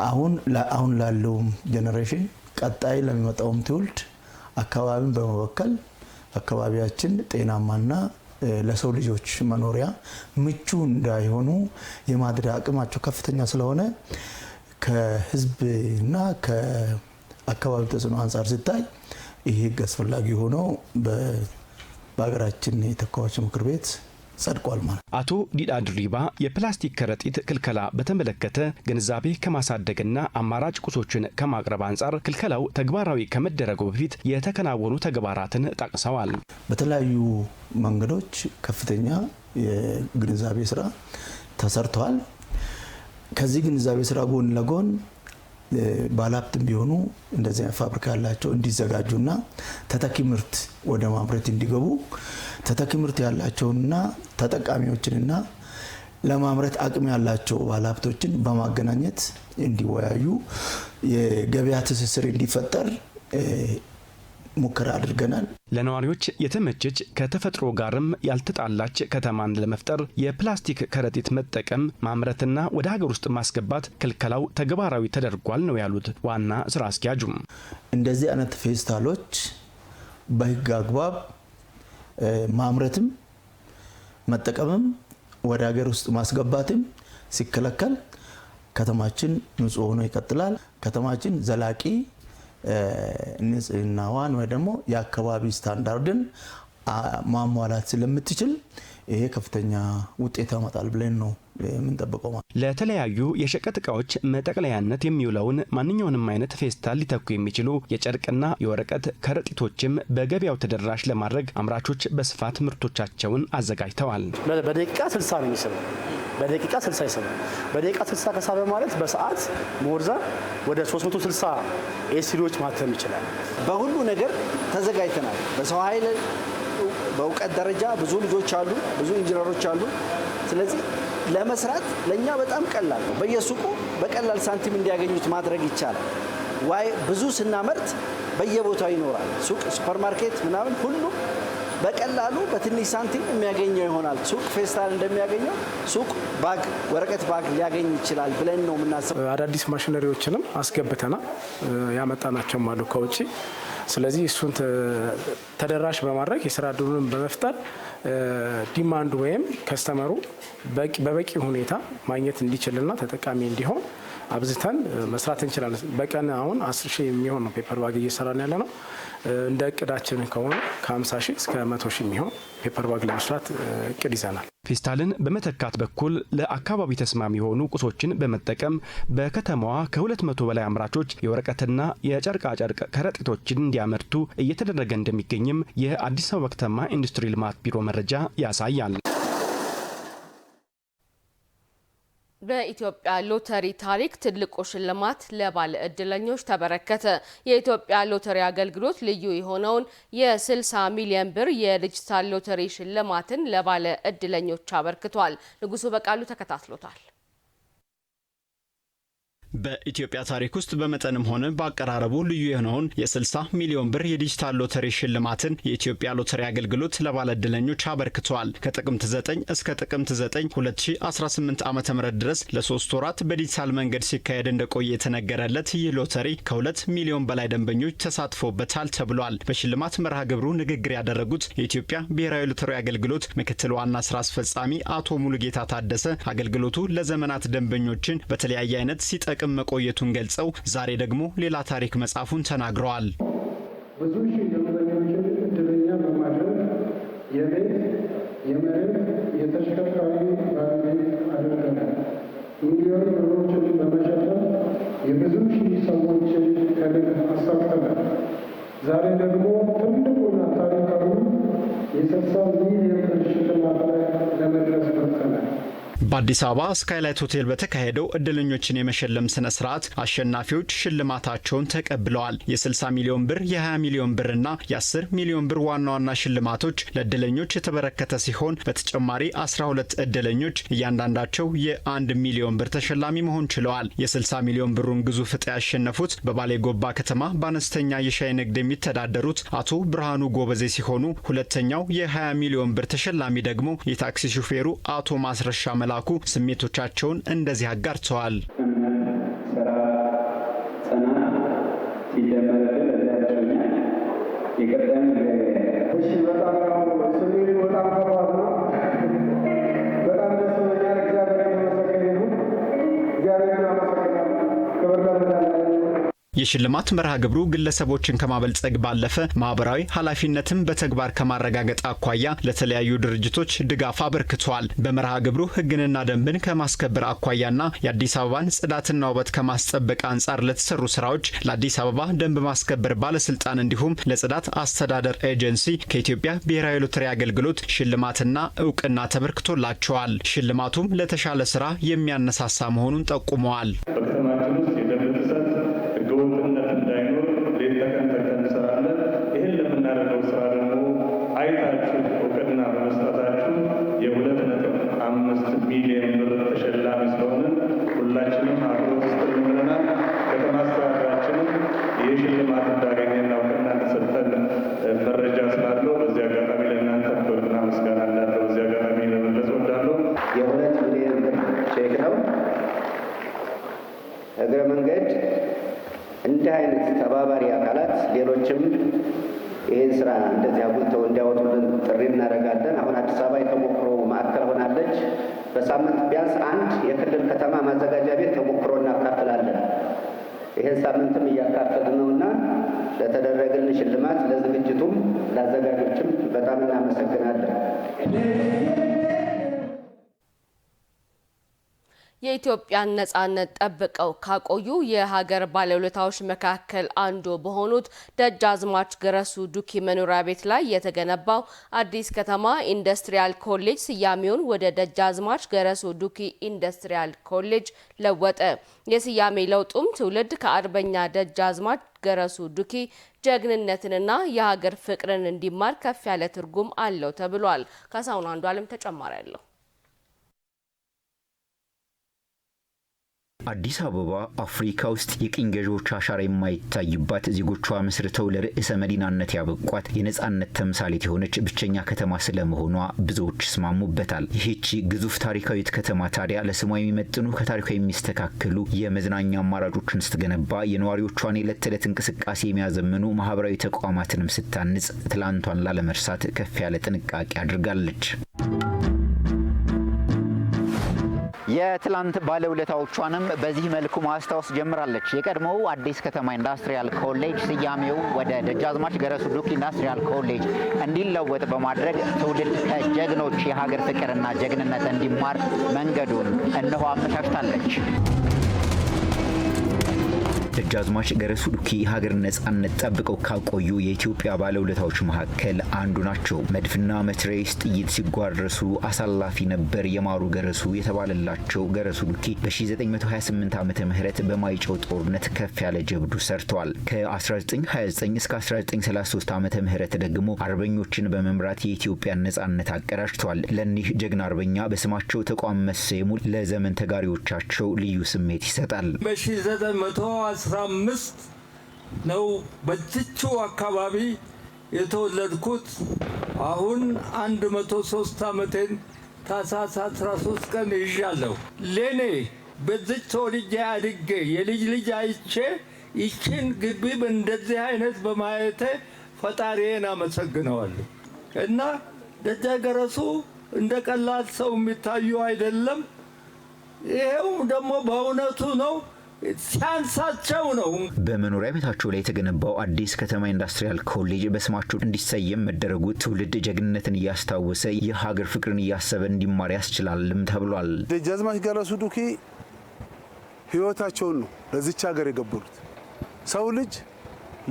አሁን ላለው ጄኔሬሽን ቀጣይ ለሚመጣውም ትውልድ አካባቢን በመወከል አካባቢያችን ጤናማና ለሰው ልጆች መኖሪያ ምቹ እንዳይሆኑ የማድረግ አቅማቸው ከፍተኛ ስለሆነ ከህዝብና ከአካባቢ ተጽዕኖ አንጻር ሲታይ ይህ ሕግ አስፈላጊ ሆኖ በሀገራችን የተወካዮች ምክር ቤት ጸድቋል ማለት። አቶ ዲዳ ድሪባ የፕላስቲክ ከረጢት ክልከላ በተመለከተ ግንዛቤ ከማሳደግና አማራጭ ቁሶችን ከማቅረብ አንጻር ክልከላው ተግባራዊ ከመደረጉ በፊት የተከናወኑ ተግባራትን ጠቅሰዋል። በተለያዩ መንገዶች ከፍተኛ የግንዛቤ ስራ ተሰርቷል። ከዚህ ግንዛቤ ስራ ጎን ለጎን ባለሀብትም ቢሆኑ እንደዚህ ፋብሪካ ያላቸው እንዲዘጋጁና ተተኪ ምርት ወደ ማምረት እንዲገቡ ተተኪ ምርት ያላቸውና ተጠቃሚዎችንና ለማምረት አቅም ያላቸው ባለሀብቶችን በማገናኘት እንዲወያዩ የገበያ ትስስር እንዲፈጠር ሙከራ አድርገናል። ለነዋሪዎች የተመቸች ከተፈጥሮ ጋርም ያልተጣላች ከተማን ለመፍጠር የፕላስቲክ ከረጢት መጠቀም ማምረትና ወደ ሀገር ውስጥ ማስገባት ክልከላው ተግባራዊ ተደርጓል ነው ያሉት ዋና ስራ አስኪያጁም። እንደዚህ አይነት ፌስታሎች በህግ አግባብ ማምረትም መጠቀምም ወደ ሀገር ውስጥ ማስገባትም ሲከለከል ከተማችን ንጹህ ሆኖ ይቀጥላል። ከተማችን ዘላቂ ንጽህናዋን ወይ ደግሞ የአካባቢ ስታንዳርድን ማሟላት ስለምትችል ይሄ ከፍተኛ ውጤት ያመጣል ብለን ነው የምንጠብቀው። ለተለያዩ የሸቀጥ እቃዎች መጠቅለያነት የሚውለውን ማንኛውንም አይነት ፌስታል ሊተኩ የሚችሉ የጨርቅና የወረቀት ከረጢቶችም በገበያው ተደራሽ ለማድረግ አምራቾች በስፋት ምርቶቻቸውን አዘጋጅተዋል። በደቂቃ 60 ነው የሚስበው። በደቂቃ 60 ይስባል። በደቂቃ 60 ከሳበ ማለት በሰዓት ሞርዛ ወደ 360 ኤሲዲዎች ማተም ይችላል። በሁሉ ነገር ተዘጋጅተናል። በሰው ኃይል በእውቀት ደረጃ ብዙ ልጆች አሉ፣ ብዙ ኢንጂነሮች አሉ። ስለዚህ ለመስራት ለኛ በጣም ቀላል ነው። በየሱቁ በቀላል ሳንቲም እንዲያገኙት ማድረግ ይቻላል። ዋይ ብዙ ስናመርት በየቦታው ይኖራል። ሱቅ፣ ሱፐርማርኬት ምናምን ሁሉ በቀላሉ በትንሽ ሳንቲም የሚያገኘው ይሆናል። ሱቅ ፌስታል እንደሚያገኘው ሱቅ ባግ፣ ወረቀት ባግ ሊያገኝ ይችላል ብለን ነው የምናስበው። አዳዲስ ማሽነሪዎችንም አስገብተናል፣ ያመጣናቸውም አሉ ከውጭ። ስለዚህ እሱን ተደራሽ በማድረግ የስራ ዕድሉን በመፍጠር ዲማንዱ ወይም ከስተመሩ በበቂ ሁኔታ ማግኘት እንዲችልና ተጠቃሚ እንዲሆን አብዝተን መስራት እንችላለን። በቀን አሁን 10 ሺህ የሚሆን ነው ፔፐር ባግ እየሰራን ያለ ነው። እንደ እቅዳችን ከሆነ ከ50 ሺህ እስከ 100 ሺህ የሚሆን ፔፐር ባግ ለመስራት እቅድ ይዘናል። ፌስታልን በመተካት በኩል ለአካባቢ ተስማሚ የሆኑ ቁሶችን በመጠቀም በከተማዋ ከ200 በላይ አምራቾች የወረቀትና የጨርቃጨርቅ ከረጢቶችን እንዲያመርቱ እየተደረገ እንደሚገኝም የአዲስ አበባ ከተማ ኢንዱስትሪ ልማት ቢሮ መረጃ ያሳያል። በኢትዮጵያ ሎተሪ ታሪክ ትልቁ ሽልማት ለባለ እድለኞች ተበረከተ። የኢትዮጵያ ሎተሪ አገልግሎት ልዩ የሆነውን የ60 ሚሊዮን ብር የዲጂታል ሎተሪ ሽልማትን ለባለ እድለኞች አበርክቷል። ንጉሱ በቃሉ ተከታትሎታል። በኢትዮጵያ ታሪክ ውስጥ በመጠንም ሆነ በአቀራረቡ ልዩ የሆነውን የ60 ሚሊዮን ብር የዲጂታል ሎተሪ ሽልማትን የኢትዮጵያ ሎተሪ አገልግሎት ለባለእድለኞች አበርክቷል። ከጥቅምት 9 እስከ ጥቅምት 9 2018 ዓ.ም ድረስ ለ3 ወራት በዲጂታል መንገድ ሲካሄድ እንደቆየ የተነገረለት ይህ ሎተሪ ከ2 ሚሊዮን በላይ ደንበኞች ተሳትፎበታል ተብሏል። በሽልማት መርሃ ግብሩ ንግግር ያደረጉት የኢትዮጵያ ብሔራዊ ሎተሪ አገልግሎት ምክትል ዋና ስራ አስፈጻሚ አቶ ሙሉጌታ ታደሰ አገልግሎቱ ለዘመናት ደንበኞችን በተለያየ አይነት ሲጠቅም መቆየቱን ገልጸው ዛሬ ደግሞ ሌላ ታሪክ መጻፉን ተናግረዋል። ብዙ ሺህ ደንበኞችን እድለኛ በማድረግ የቤት፣ የመሬት፣ የተሽከርካሪ ባለቤት አድርገናል። ሚሊዮን ብሮችን በመሸፈን የብዙ ሺህ ሰዎችን ከልብ አሳክተናል። ዛሬ ደግሞ ትልቁና ታሪካዊ የ60 ሚሊዮን ብር ሽልማት ላይ ለመድረስ በቅተናል። በአዲስ አበባ ስካይላይት ሆቴል በተካሄደው እድለኞችን የመሸለም ስነ ስርዓት አሸናፊዎች ሽልማታቸውን ተቀብለዋል። የ60 ሚሊዮን ብር፣ የ20 ሚሊዮን ብር እና የ10 ሚሊዮን ብር ዋና ዋና ሽልማቶች ለእድለኞች የተበረከተ ሲሆን በተጨማሪ 12 እድለኞች እያንዳንዳቸው የ1 ሚሊዮን ብር ተሸላሚ መሆን ችለዋል። የ60 ሚሊዮን ብሩን ግዙፍ ዕጣ ያሸነፉት በባሌ ጎባ ከተማ በአነስተኛ የሻይ ንግድ የሚተዳደሩት አቶ ብርሃኑ ጎበዜ ሲሆኑ ሁለተኛው የ20 ሚሊዮን ብር ተሸላሚ ደግሞ የታክሲ ሹፌሩ አቶ ማስረሻ መላኩ ስሜቶቻቸውን እንደዚህ አጋርተዋል። የሽልማት መርሃ ግብሩ ግለሰቦችን ከማበልጸግ ባለፈ ማህበራዊ ኃላፊነትን በተግባር ከማረጋገጥ አኳያ ለተለያዩ ድርጅቶች ድጋፍ አበርክቷል። በመርሃ ግብሩ ሕግንና ደንብን ከማስከበር አኳያና የአዲስ አበባን ጽዳትና ውበት ከማስጠበቅ አንጻር ለተሰሩ ስራዎች ለአዲስ አበባ ደንብ ማስከበር ባለስልጣን እንዲሁም ለጽዳት አስተዳደር ኤጀንሲ ከኢትዮጵያ ብሔራዊ ሎተሪ አገልግሎት ሽልማትና እውቅና ተበርክቶላቸዋል። ሽልማቱም ለተሻለ ስራ የሚያነሳሳ መሆኑን ጠቁመዋል። ሚሊዮን ብር ተሸላሚ ስለሆነ ሁላችንም አብሮት ስለምንና ከተማ አስተዳደራችንም የሽልማት እንዳገኘና እውቅና ተሰጠን መረጃ ስላለው በዚህ አጋጣሚ ለእናንተ ክብርና ምስጋና እንዳለው በዚህ አጋጣሚ ለመግለጽ እወዳለሁ። የ2 ሚሊዮን ብር ቼክ ነው። እግረ መንገድ እንዲህ አይነት ተባባሪ አካላት ሌሎችም ይህን ስራ እንደዚህ አጉልተው እንዲያወጡልን ጥሪ እናደርጋለን። አሁን አዲስ አበባ የተሞክሮ ማዕከል ሆናለች። በሳምንት ቢያንስ አንድ የክልል ከተማ ማዘጋጃ ቤት ተሞክሮ እናካፍላለን። ይህን ሳምንትም እያካፈልን ነውና ለተደረገልን ሽልማት ለዝግጅቱም ለአዘጋጆችም በጣም እናመሰግናለን። የኢትዮጵያን ነጻነት ጠብቀው ካቆዩ የሀገር ባለውለታዎች መካከል አንዱ በሆኑት ደጃዝማች ገረሱ ዱኪ መኖሪያ ቤት ላይ የተገነባው አዲስ ከተማ ኢንዱስትሪያል ኮሌጅ ስያሜውን ወደ ደጃዝማች ገረሱ ዱኪ ኢንዱስትሪያል ኮሌጅ ለወጠ። የስያሜ ለውጡም ትውልድ ከአርበኛ ደጃዝማች ገረሱ ዱኪ ጀግንነትንና የሀገር ፍቅርን እንዲማር ከፍ ያለ ትርጉም አለው ተብሏል። ካሳሁን አንዱ ዓለም ተጨማሪ ያለው አዲስ አበባ አፍሪካ ውስጥ የቅኝ ገዢዎች አሻራ የማይታይባት ዜጎቿ መስርተው ለርዕሰ መዲናነት ያበቋት የነጻነት ተምሳሌት የሆነች ብቸኛ ከተማ ስለመሆኗ ብዙዎች ይስማሙበታል። ይህቺ ግዙፍ ታሪካዊት ከተማ ታዲያ ለስሟ የሚመጥኑ ከታሪኳ የሚስተካከሉ የመዝናኛ አማራጮችን ስትገነባ የነዋሪዎቿን የዕለት ተዕለት እንቅስቃሴ የሚያዘምኑ ማህበራዊ ተቋማትንም ስታንጽ ትላንቷን ላለመርሳት ከፍ ያለ ጥንቃቄ አድርጋለች። የትላንት ባለውለታዎቿንም በዚህ መልኩ ማስታወስ ጀምራለች። የቀድሞው አዲስ ከተማ ኢንዱስትሪያል ኮሌጅ ስያሜው ወደ ደጃዝማች ገረሱ ዱኪ ኢንዱስትሪያል ኮሌጅ እንዲለወጥ በማድረግ ትውልድ ከጀግኖች የሀገር ፍቅርና ጀግንነት እንዲማር መንገዱን እነሆ አመቻችታለች። ደጃዝማች ገረሱ ዱኪ ሀገር ነጻነት ጠብቀው ካቆዩ የኢትዮጵያ ባለውለታዎች መካከል አንዱ ናቸው። መድፍና መትረየስ ጥይት ሲጓረሱ አሳላፊ ነበር የማሩ ገረሱ የተባለላቸው ገረሱ ዱኪ በ1928 ዓመተ ምህረት በማይጨው ጦርነት ከፍ ያለ ጀብዱ ሰርተዋል። ከ1929 እስከ 1933 ዓመተ ምህረት ደግሞ አርበኞችን በመምራት የኢትዮጵያን ነጻነት አቀዳጅተዋል። ለኒህ ጀግና አርበኛ በስማቸው ተቋም መሰየሙ ለዘመን ተጋሪዎቻቸው ልዩ ስሜት ይሰጣል። 15 ነው በትቹ አካባቢ የተወለድኩት። አሁን 103 ዓመቴን ታህሳስ 13 ቀን ይዣለሁ። ለኔ በዚህ ተወልጄ አድጌ የልጅ ልጅ አይቼ ይችን ግቢ እንደዚህ አይነት በማየቴ ፈጣሪዬን አመሰግነዋለሁ። እና ደጃ ገረሱ እንደ ቀላል ሰው የሚታዩ አይደለም። ይሄው ደግሞ በእውነቱ ነው ሲያንሳቸው ነው። በመኖሪያ ቤታቸው ላይ የተገነባው አዲስ ከተማ ኢንዱስትሪያል ኮሌጅ በስማቸው እንዲሰየም መደረጉ ትውልድ ጀግንነትን እያስታወሰ የሀገር ፍቅርን እያሰበ እንዲማር ያስችላልም ተብሏል። ደጃዝማች ገረሱ ዱኪ ህይወታቸውን ነው ለዚች ሀገር የገበሩት። ሰው ልጅ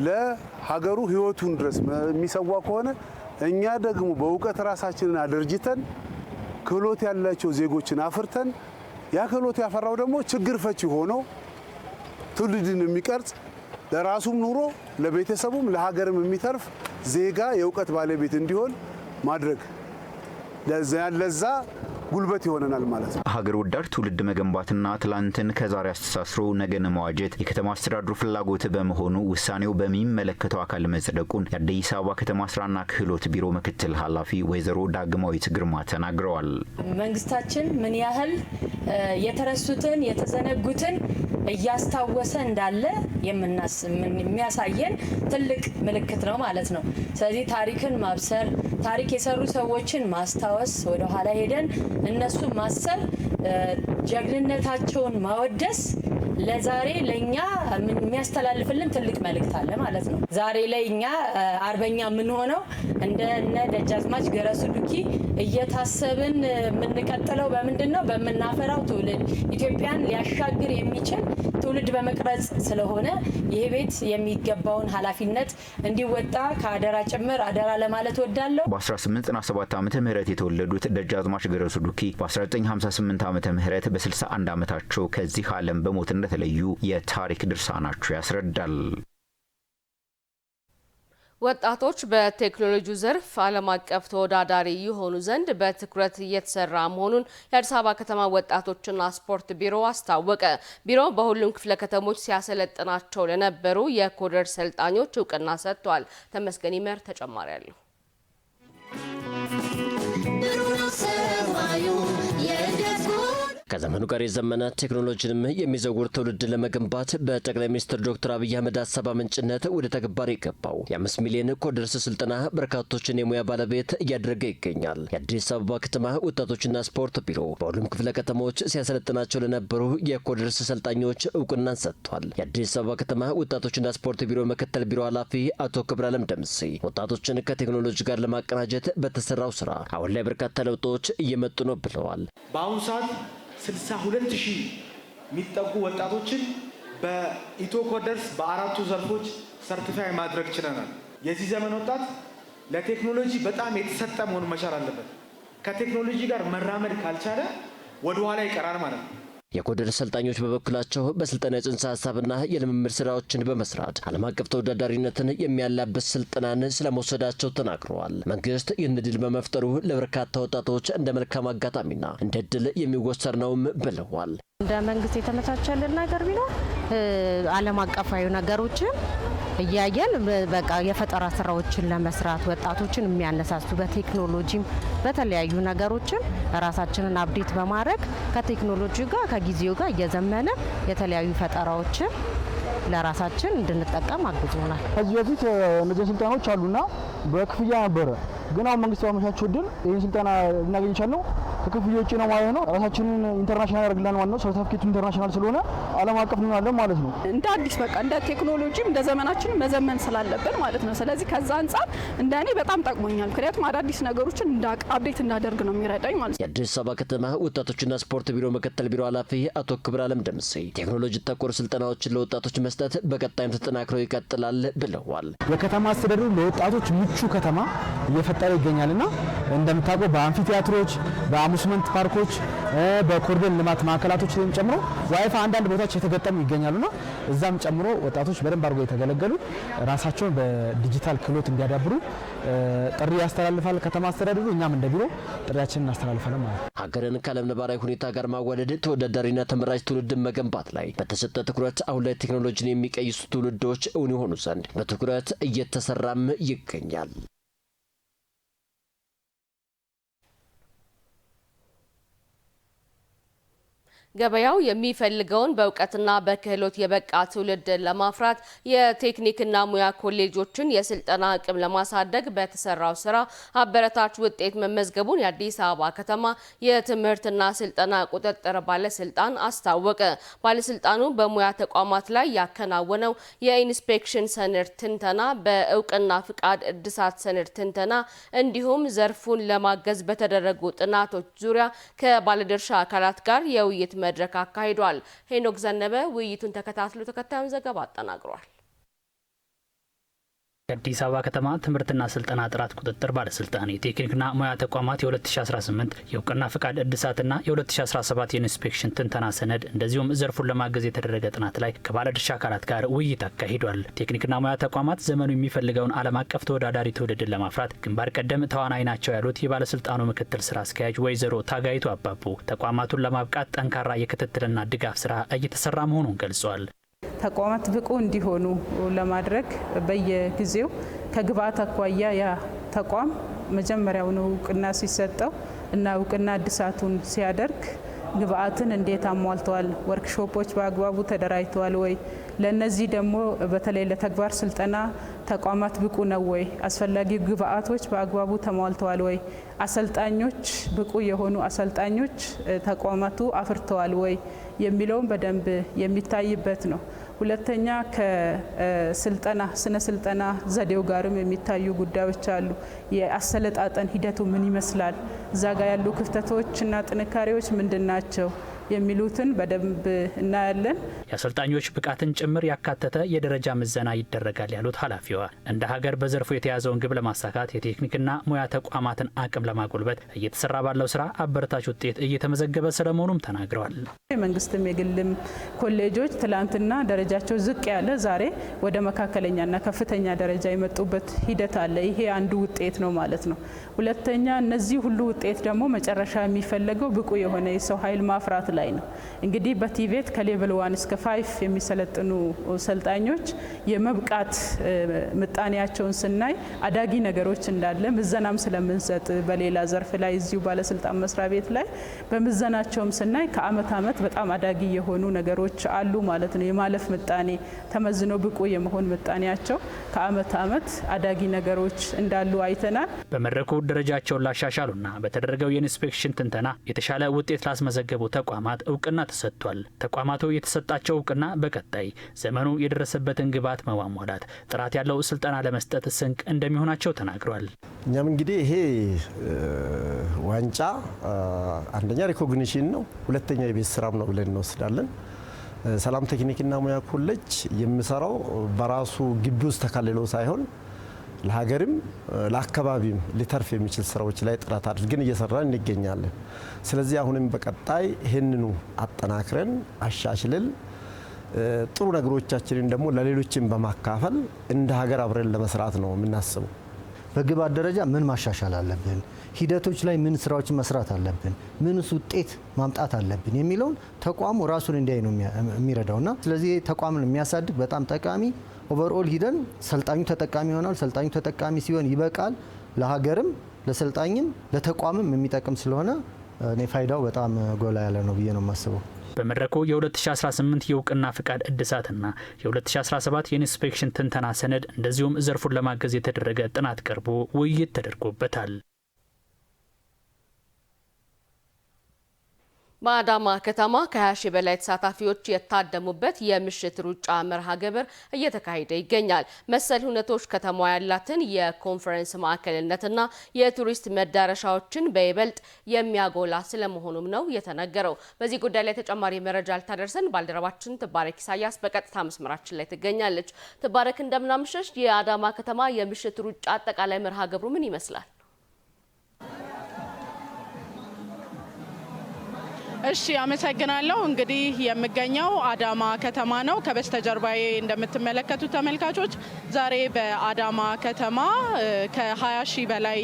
ለሀገሩ ህይወቱን ድረስ የሚሰዋ ከሆነ እኛ ደግሞ በእውቀት ራሳችንን አደርጅተን ክህሎት ያላቸው ዜጎችን አፍርተን ያ ክህሎት ያፈራው ደግሞ ችግር ፈቺ ሆኖ ትውልድን የሚቀርጽ ለራሱም ኑሮ ለቤተሰቡም ለሀገርም የሚተርፍ ዜጋ የእውቀት ባለቤት እንዲሆን ማድረግ ለዛ ጉልበት ይሆነናል ማለት ነው። ሀገር ወዳድ ትውልድ መገንባትና ትላንትን ከዛሬ አስተሳስሮ ነገን መዋጀት የከተማ አስተዳደሩ ፍላጎት በመሆኑ ውሳኔው በሚመለከተው አካል መጽደቁን የአዲስ አበባ ከተማ ስራና ክህሎት ቢሮ ምክትል ኃላፊ ወይዘሮ ዳግማዊት ግርማ ተናግረዋል። መንግስታችን ምን ያህል የተረሱትን የተዘነጉትን እያስታወሰ እንዳለ የሚያሳየን ትልቅ ምልክት ነው ማለት ነው። ስለዚህ ታሪክን ማብሰር፣ ታሪክ የሰሩ ሰዎችን ማስታወስ፣ ወደ ኋላ ሄደን እነሱ ማሰብ፣ ጀግንነታቸውን ማወደስ ለዛሬ ለኛ የሚያስተላልፍልን ትልቅ መልእክት አለ ማለት ነው። ዛሬ ላይ እኛ አርበኛ ምን ሆነው እንደነ ደጃዝማች ገረሱ ዱኪ እየታሰብን የምንቀጥለው በምንድነው? በመናፈራው ትውልድ ኢትዮጵያን ሊያሻግር የሚችል ትውልድ በመቅረጽ ስለሆነ ይሄ ቤት የሚገባውን ኃላፊነት እንዲወጣ ከአደራ ጭምር አደራ ለማለት ወዳለሁ። በ1897 ዓመተ ምህረት የተወለዱት ደጃዝማች ገረሱ ዱኪ በ1958 ዓመተ ምህረት በ61 ዓመታቸው ከዚህ ዓለም በሞት እንደተለዩ የታሪክ ድርሳናቸው ያስረዳል። ወጣቶች በቴክኖሎጂው ዘርፍ ዓለም አቀፍ ተወዳዳሪ የሆኑ ዘንድ በትኩረት እየተሰራ መሆኑን የአዲስ አበባ ከተማ ወጣቶችና ስፖርት ቢሮ አስታወቀ። ቢሮው በሁሉም ክፍለ ከተሞች ሲያሰለጥናቸው ለነበሩ የኮደር ሰልጣኞች እውቅና ሰጥቷል። ተመስገን ይመር ተጨማሪ አለው። ከዘመኑ ጋር የዘመነ ቴክኖሎጂንም የሚዘውር ትውልድ ለመገንባት በጠቅላይ ሚኒስትር ዶክተር አብይ አህመድ ሀሳብ አመንጭነት ወደ ተግባር የገባው የ5 ሚሊዮን ኮደርስ ስልጠና በርካቶችን የሙያ ባለቤት እያደረገ ይገኛል። የአዲስ አበባ ከተማ ወጣቶችና ስፖርት ቢሮ በሁሉም ክፍለ ከተሞች ሲያሰለጥናቸው ለነበሩ የኮደርስ ሰልጣኞች እውቅናን ሰጥቷል። የአዲስ አበባ ከተማ ወጣቶችና ስፖርት ቢሮ ምክትል ቢሮ ኃላፊ አቶ ክብራለም ደምሴ ወጣቶችን ከቴክኖሎጂ ጋር ለማቀናጀት በተሰራው ስራ አሁን ላይ በርካታ ለውጦች እየመጡ ነው ብለዋል። በአሁኑ ሰዓት 62000 የሚጠጉ ወጣቶችን በኢትዮ ኮደርስ በአራቱ ዘርፎች ሰርቲፋይ ማድረግ ችለናል። የዚህ ዘመን ወጣት ለቴክኖሎጂ በጣም የተሰጠ መሆን መቻል አለበት። ከቴክኖሎጂ ጋር መራመድ ካልቻለ ወደ ኋላ ይቀራል ማለት ነው። የኮደር ሰልጣኞች በበኩላቸው በስልጠና የጽንሰ ሀሳብና የልምምድ ስራዎችን በመስራት ዓለም አቀፍ ተወዳዳሪነትን የሚያላብስ ስልጠናን ስለመውሰዳቸው ተናግረዋል። መንግስት ይህን ድል በመፍጠሩ ለበርካታ ወጣቶች እንደ መልካም አጋጣሚና እንደ ድል የሚወሰድ ነውም ብለዋል። እንደ መንግስት የተመቻቸልን ነገር ቢኖር ዓለም አቀፋዊ ነገሮችን እያየን በቃ የፈጠራ ስራዎችን ለመስራት ወጣቶችን የሚያነሳሱ በቴክኖሎጂም በተለያዩ ነገሮችን ራሳችንን አፕዴት በማድረግ ከቴክኖሎጂ ጋር ከጊዜው ጋር እየዘመነ የተለያዩ ፈጠራዎችን ለራሳችን እንድንጠቀም አግዞናል። ከዚህ በፊት እነዚህ ስልጠናዎች አሉና በክፍያ ነበረ፣ ግን አሁን መንግስት ባመቻቸው እድል ይህን ስልጠና ልናገኝ ቻልነው ከክፍያ ውጭ ነው ማለት ነው። ራሳችንን ኢንተርናሽናል ያደርግልናል ማለት ነው። ሰርቲፊኬቱ ኢንተርናሽናል ስለሆነ ዓለም አቀፍ እንሆናለን ማለት ነው። እንደ አዲስ በቃ እንደ ቴክኖሎጂም እንደ ዘመናችን መዘመን ስላለብን ማለት ነው። ስለዚህ ከዛ አንጻር እንደኔ በጣም ጠቅሞኛል። ምክንያቱም አዳዲስ ነገሮችን አፕዴት እንዳደርግ ነው የሚረዳኝ ማለት ነው። የአዲስ አበባ ከተማ ወጣቶችና ስፖርት ቢሮ ምክትል ቢሮ ኃላፊ አቶ ክብራለም ደምሴ ቴክኖሎጂ ተኮር ስልጠናዎችን ለወጣቶች መስጠት በቀጣይም ተጠናክረው ይቀጥላል ብለዋል። የከተማ አስተዳደሩ ለወጣቶች ምቹ ከተማ እየፈጠረ ይገኛልና እንደምታውቀው በአምፊቲያትሮች፣ በአሙስመንት ፓርኮች፣ በኮሪደር ልማት ማዕከላቶች ላይም ጨምሮ ዋይፋይ አንዳንድ ቦታዎች የተገጠሙ ይገኛሉና እዛም ጨምሮ ወጣቶች በደንብ አድርገው የተገለገሉ ራሳቸውን በዲጂታል ክህሎት እንዲያዳብሩ ጥሪ ያስተላልፋል ከተማ አስተዳደሩ። እኛም እንደ ቢሮ ጥሪያችንን እናስተላልፋለን ማለት ነው። ሀገርን ከዓለም ነባራዊ ሁኔታ ጋር ማዋለድ ተወዳዳሪና ተመራጭ ትውልድን መገንባት ላይ በተሰጠ ትኩረት አሁን ላይ ቴክኖሎጂን የሚቀይሱ ትውልዶች እውን የሆኑ ዘንድ በትኩረት እየተሰራም ይገኛል። ገበያው የሚፈልገውን በእውቀትና በክህሎት የበቃ ትውልድ ለማፍራት የቴክኒክና ሙያ ኮሌጆችን የስልጠና አቅም ለማሳደግ በተሰራው ስራ አበረታች ውጤት መመዝገቡን የአዲስ አበባ ከተማ የትምህርትና ስልጠና ቁጥጥር ባለስልጣን አስታወቀ። ባለስልጣኑ በሙያ ተቋማት ላይ ያከናወነው የኢንስፔክሽን ሰነድ ትንተና፣ በእውቅና ፍቃድ እድሳት ሰነድ ትንተና እንዲሁም ዘርፉን ለማገዝ በተደረጉ ጥናቶች ዙሪያ ከባለድርሻ አካላት ጋር የውይይት መድረክ አካሂዷል። ሄኖክ ዘነበ ውይይቱን ተከታትሎ ተከታዩን ዘገባ አጠናቅሯል። የአዲስ አበባ ከተማ ትምህርትና ስልጠና ጥራት ቁጥጥር ባለስልጣን የቴክኒክና ሙያ ተቋማት የ2018 የእውቅና ፍቃድ እድሳትና የ2017 የኢንስፔክሽን ትንተና ሰነድ እንደዚሁም ዘርፉን ለማገዝ የተደረገ ጥናት ላይ ከባለድርሻ አካላት ጋር ውይይት አካሂዷል። ቴክኒክና ሙያ ተቋማት ዘመኑ የሚፈልገውን ዓለም አቀፍ ተወዳዳሪ ትውልድን ለማፍራት ግንባር ቀደም ተዋናይ ናቸው ያሉት የባለስልጣኑ ምክትል ስራ አስኪያጅ ወይዘሮ ታጋይቱ አባቡ ተቋማቱን ለማብቃት ጠንካራ የክትትልና ድጋፍ ስራ እየተሰራ መሆኑን ገልጿል። ተቋማት ብቁ እንዲሆኑ ለማድረግ በየጊዜው ከግብአት አኳያ ያ ተቋም መጀመሪያውኑ እውቅና ሲሰጠው እና እውቅና እድሳቱን ሲያደርግ ግብአትን እንዴት አሟልተዋል፣ ወርክሾፖች በአግባቡ ተደራጅተዋል ወይ፣ ለነዚህ ደግሞ በተለይ ለተግባር ስልጠና ተቋማት ብቁ ነው ወይ? አስፈላጊ ግብአቶች በአግባቡ ተሟልተዋል ወይ? አሰልጣኞች ብቁ የሆኑ አሰልጣኞች ተቋማቱ አፍርተዋል ወይ የሚለውን በደንብ የሚታይበት ነው። ሁለተኛ ከስልጠና ስነ ስልጠና ዘዴው ጋርም የሚታዩ ጉዳዮች አሉ። የአሰለጣጠን ሂደቱ ምን ይመስላል? እዛ ጋር ያሉ ክፍተቶችና ጥንካሬዎች ምንድናቸው? የሚሉትን በደንብ እናያለን። የአሰልጣኞች ብቃትን ጭምር ያካተተ የደረጃ ምዘና ይደረጋል ያሉት ኃላፊዋ እንደ ሀገር በዘርፉ የተያዘውን ግብ ለማሳካት የቴክኒክና ሙያ ተቋማትን አቅም ለማጎልበት እየተሰራ ባለው ስራ አበረታች ውጤት እየተመዘገበ ስለመሆኑም ተናግረዋል። የመንግስትም የግልም ኮሌጆች ትላንትና ደረጃቸው ዝቅ ያለ ዛሬ ወደ መካከለኛና ከፍተኛ ደረጃ የመጡበት ሂደት አለ። ይሄ አንዱ ውጤት ነው ማለት ነው። ሁለተኛ እነዚህ ሁሉ ውጤት ደግሞ መጨረሻ የሚፈለገው ብቁ የሆነ የሰው ኃይል ማፍራት ላይ ነው። እንግዲህ በቲቬት ከሌቭል 1 እስከ 5 የሚሰለጥኑ ሰልጣኞች የመብቃት ምጣኔያቸውን ስናይ አዳጊ ነገሮች እንዳለ ምዘናም ስለምንሰጥ በሌላ ዘርፍ ላይ እዚሁ ባለስልጣን መስሪያ ቤት ላይ በምዘናቸውም ስናይ ከአመት አመት በጣም አዳጊ የሆኑ ነገሮች አሉ ማለት ነው። የማለፍ ምጣኔ ተመዝኖ ብቁ የመሆን ምጣኔያቸው ከአመት አመት አዳጊ ነገሮች እንዳሉ አይተናል። በመድረኩ ደረጃቸውን ላሻሻሉና በተደረገው የኢንስፔክሽን ትንተና የተሻለ ውጤት ላስመዘገቡ ተቋማት እውቅና ተሰጥቷል። ተቋማቱ የተሰጣቸው እውቅና በቀጣይ ዘመኑ የደረሰበትን ግብዓት መሟላት ጥራት ያለው ስልጠና ለመስጠት ስንቅ እንደሚሆናቸው ተናግረዋል። እኛም እንግዲህ ይሄ ዋንጫ አንደኛ ሪኮግኒሽን ነው፣ ሁለተኛ የቤት ስራም ነው ብለን እንወስዳለን። ሰላም ቴክኒክና ሙያ ኮሌጅ የሚሰራው በራሱ ግቢ ውስጥ ተካልሎ ሳይሆን ለሀገርም ለአካባቢም ሊተርፍ የሚችል ስራዎች ላይ ጥረት አድርገን እየሰራን እንገኛለን። ስለዚህ አሁንም በቀጣይ ይህንኑ አጠናክረን አሻሽለን ጥሩ ነገሮቻችንን ደግሞ ለሌሎችም በማካፈል እንደ ሀገር አብረን ለመስራት ነው የምናስበው። በግብዓት ደረጃ ምን ማሻሻል አለብን፣ ሂደቶች ላይ ምን ስራዎችን መስራት አለብን፣ ምንስ ውጤት ማምጣት አለብን የሚለውን ተቋሙ ራሱን እንዲያይ ነው የሚረዳውና ስለዚህ ተቋምን የሚያሳድግ በጣም ጠቃሚ ኦቨርኦል ሂደን ሰልጣኙ ተጠቃሚ ይሆናል። ሰልጣኙ ተጠቃሚ ሲሆን ይበቃል። ለሀገርም ለሰልጣኝም ለተቋምም የሚጠቅም ስለሆነ እኔ ፋይዳው በጣም ጎላ ያለ ነው ብዬ ነው የማስበው። በመድረኩ የ2018 የእውቅና ፍቃድ እድሳትና የ2017 የኢንስፔክሽን ትንተና ሰነድ እንደዚሁም ዘርፉን ለማገዝ የተደረገ ጥናት ቀርቦ ውይይት ተደርጎበታል። በአዳማ ከተማ ከ20 ሺህ በላይ ተሳታፊዎች የታደሙበት የምሽት ሩጫ መርሃ ግብር እየተካሄደ ይገኛል። መሰል ሁነቶች ከተማዋ ያላትን የኮንፈረንስ ማዕከልነትና የቱሪስት መዳረሻዎችን በይበልጥ የሚያጎላ ስለመሆኑም ነው የተነገረው። በዚህ ጉዳይ ላይ ተጨማሪ መረጃ ልታደርሰን ባልደረባችን ትባረክ ኢሳያስ በቀጥታ መስመራችን ላይ ትገኛለች። ትባረክ እንደምናምሸሽ። የአዳማ ከተማ የምሽት ሩጫ አጠቃላይ መርሃ ግብሩ ምን ይመስላል? እሺ አመሰግናለሁ። እንግዲህ የምገኘው አዳማ ከተማ ነው። ከበስተጀርባዬ እንደምትመለከቱት ተመልካቾች ዛሬ በአዳማ ከተማ ከ20 ሺህ በላይ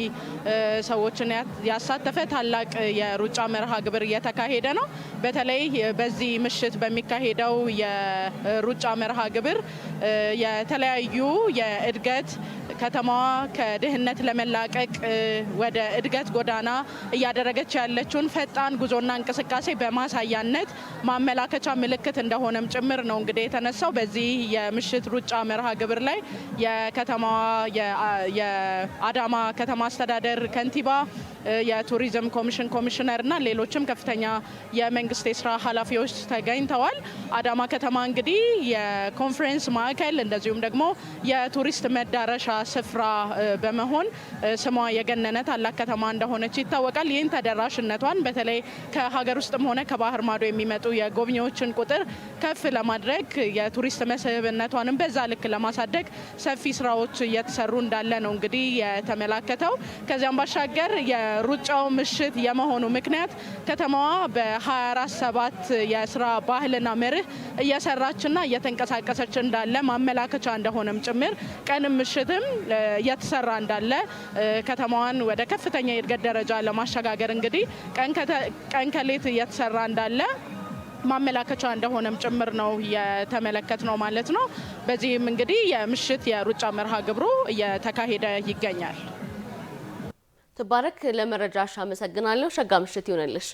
ሰዎችን ያሳተፈ ታላቅ የሩጫ መርሃ ግብር እየተካሄደ ነው። በተለይ በዚህ ምሽት በሚካሄደው የሩጫ መርሃ ግብር የተለያዩ የእድገት ከተማዋ ከድህነት ለመላቀቅ ወደ እድገት ጎዳና እያደረገች ያለችውን ፈጣን ጉዞና እንቅስቃሴ በማሳያነት ማመላከቻ ምልክት እንደሆነም ጭምር ነው እንግዲህ የተነሳው። በዚህ የምሽት ሩጫ መርሃ ግብር ላይ የከተማዋ የአዳማ ከተማ አስተዳደር ከንቲባ፣ የቱሪዝም ኮሚሽን ኮሚሽነርና ሌሎችም ከፍተኛ የመንግስት የስራ ኃላፊዎች ተገኝተዋል። አዳማ ከተማ እንግዲህ የኮንፈረንስ ማዕከል እንደዚሁም ደግሞ የቱሪስት መዳረሻ ስፍራ በመሆን ስሟ የገነነ ታላቅ ከተማ እንደሆነች ይታወቃል። ይህን ተደራሽነቷን በተለይ ከሀገር ውስጥም ሆነ ከባህር ማዶ የሚመጡ የጎብኚዎችን ቁጥር ከፍ ለማድረግ የቱሪስት መስህብነቷንም በዛ ልክ ለማሳደግ ሰፊ ስራዎች እየተሰሩ እንዳለ ነው እንግዲህ የተመላከተው። ከዚያም ባሻገር የሩጫው ምሽት የመሆኑ ምክንያት ከተማዋ በ24/7 የስራ ባህልና መርህ እየሰራችና እየተንቀሳቀሰች እንዳለ ማመላከቻ እንደሆነም ጭምር ቀንም ምሽትም እየተሰራ እንዳለ ከተማዋን ወደ ከፍተኛ የእድገት ደረጃ ለማሸጋገር እንግዲህ ቀን ከሌት እየተሰራ እንዳለ ማመላከቻ እንደሆነም ጭምር ነው የተመለከት ነው ማለት ነው። በዚህም እንግዲህ የምሽት የሩጫ መርሃ ግብሩ እየተካሄደ ይገኛል። ትባረክ፣ ለመረጃሽ አመሰግናለሁ። ሸጋ ምሽት ይሆነልሽ።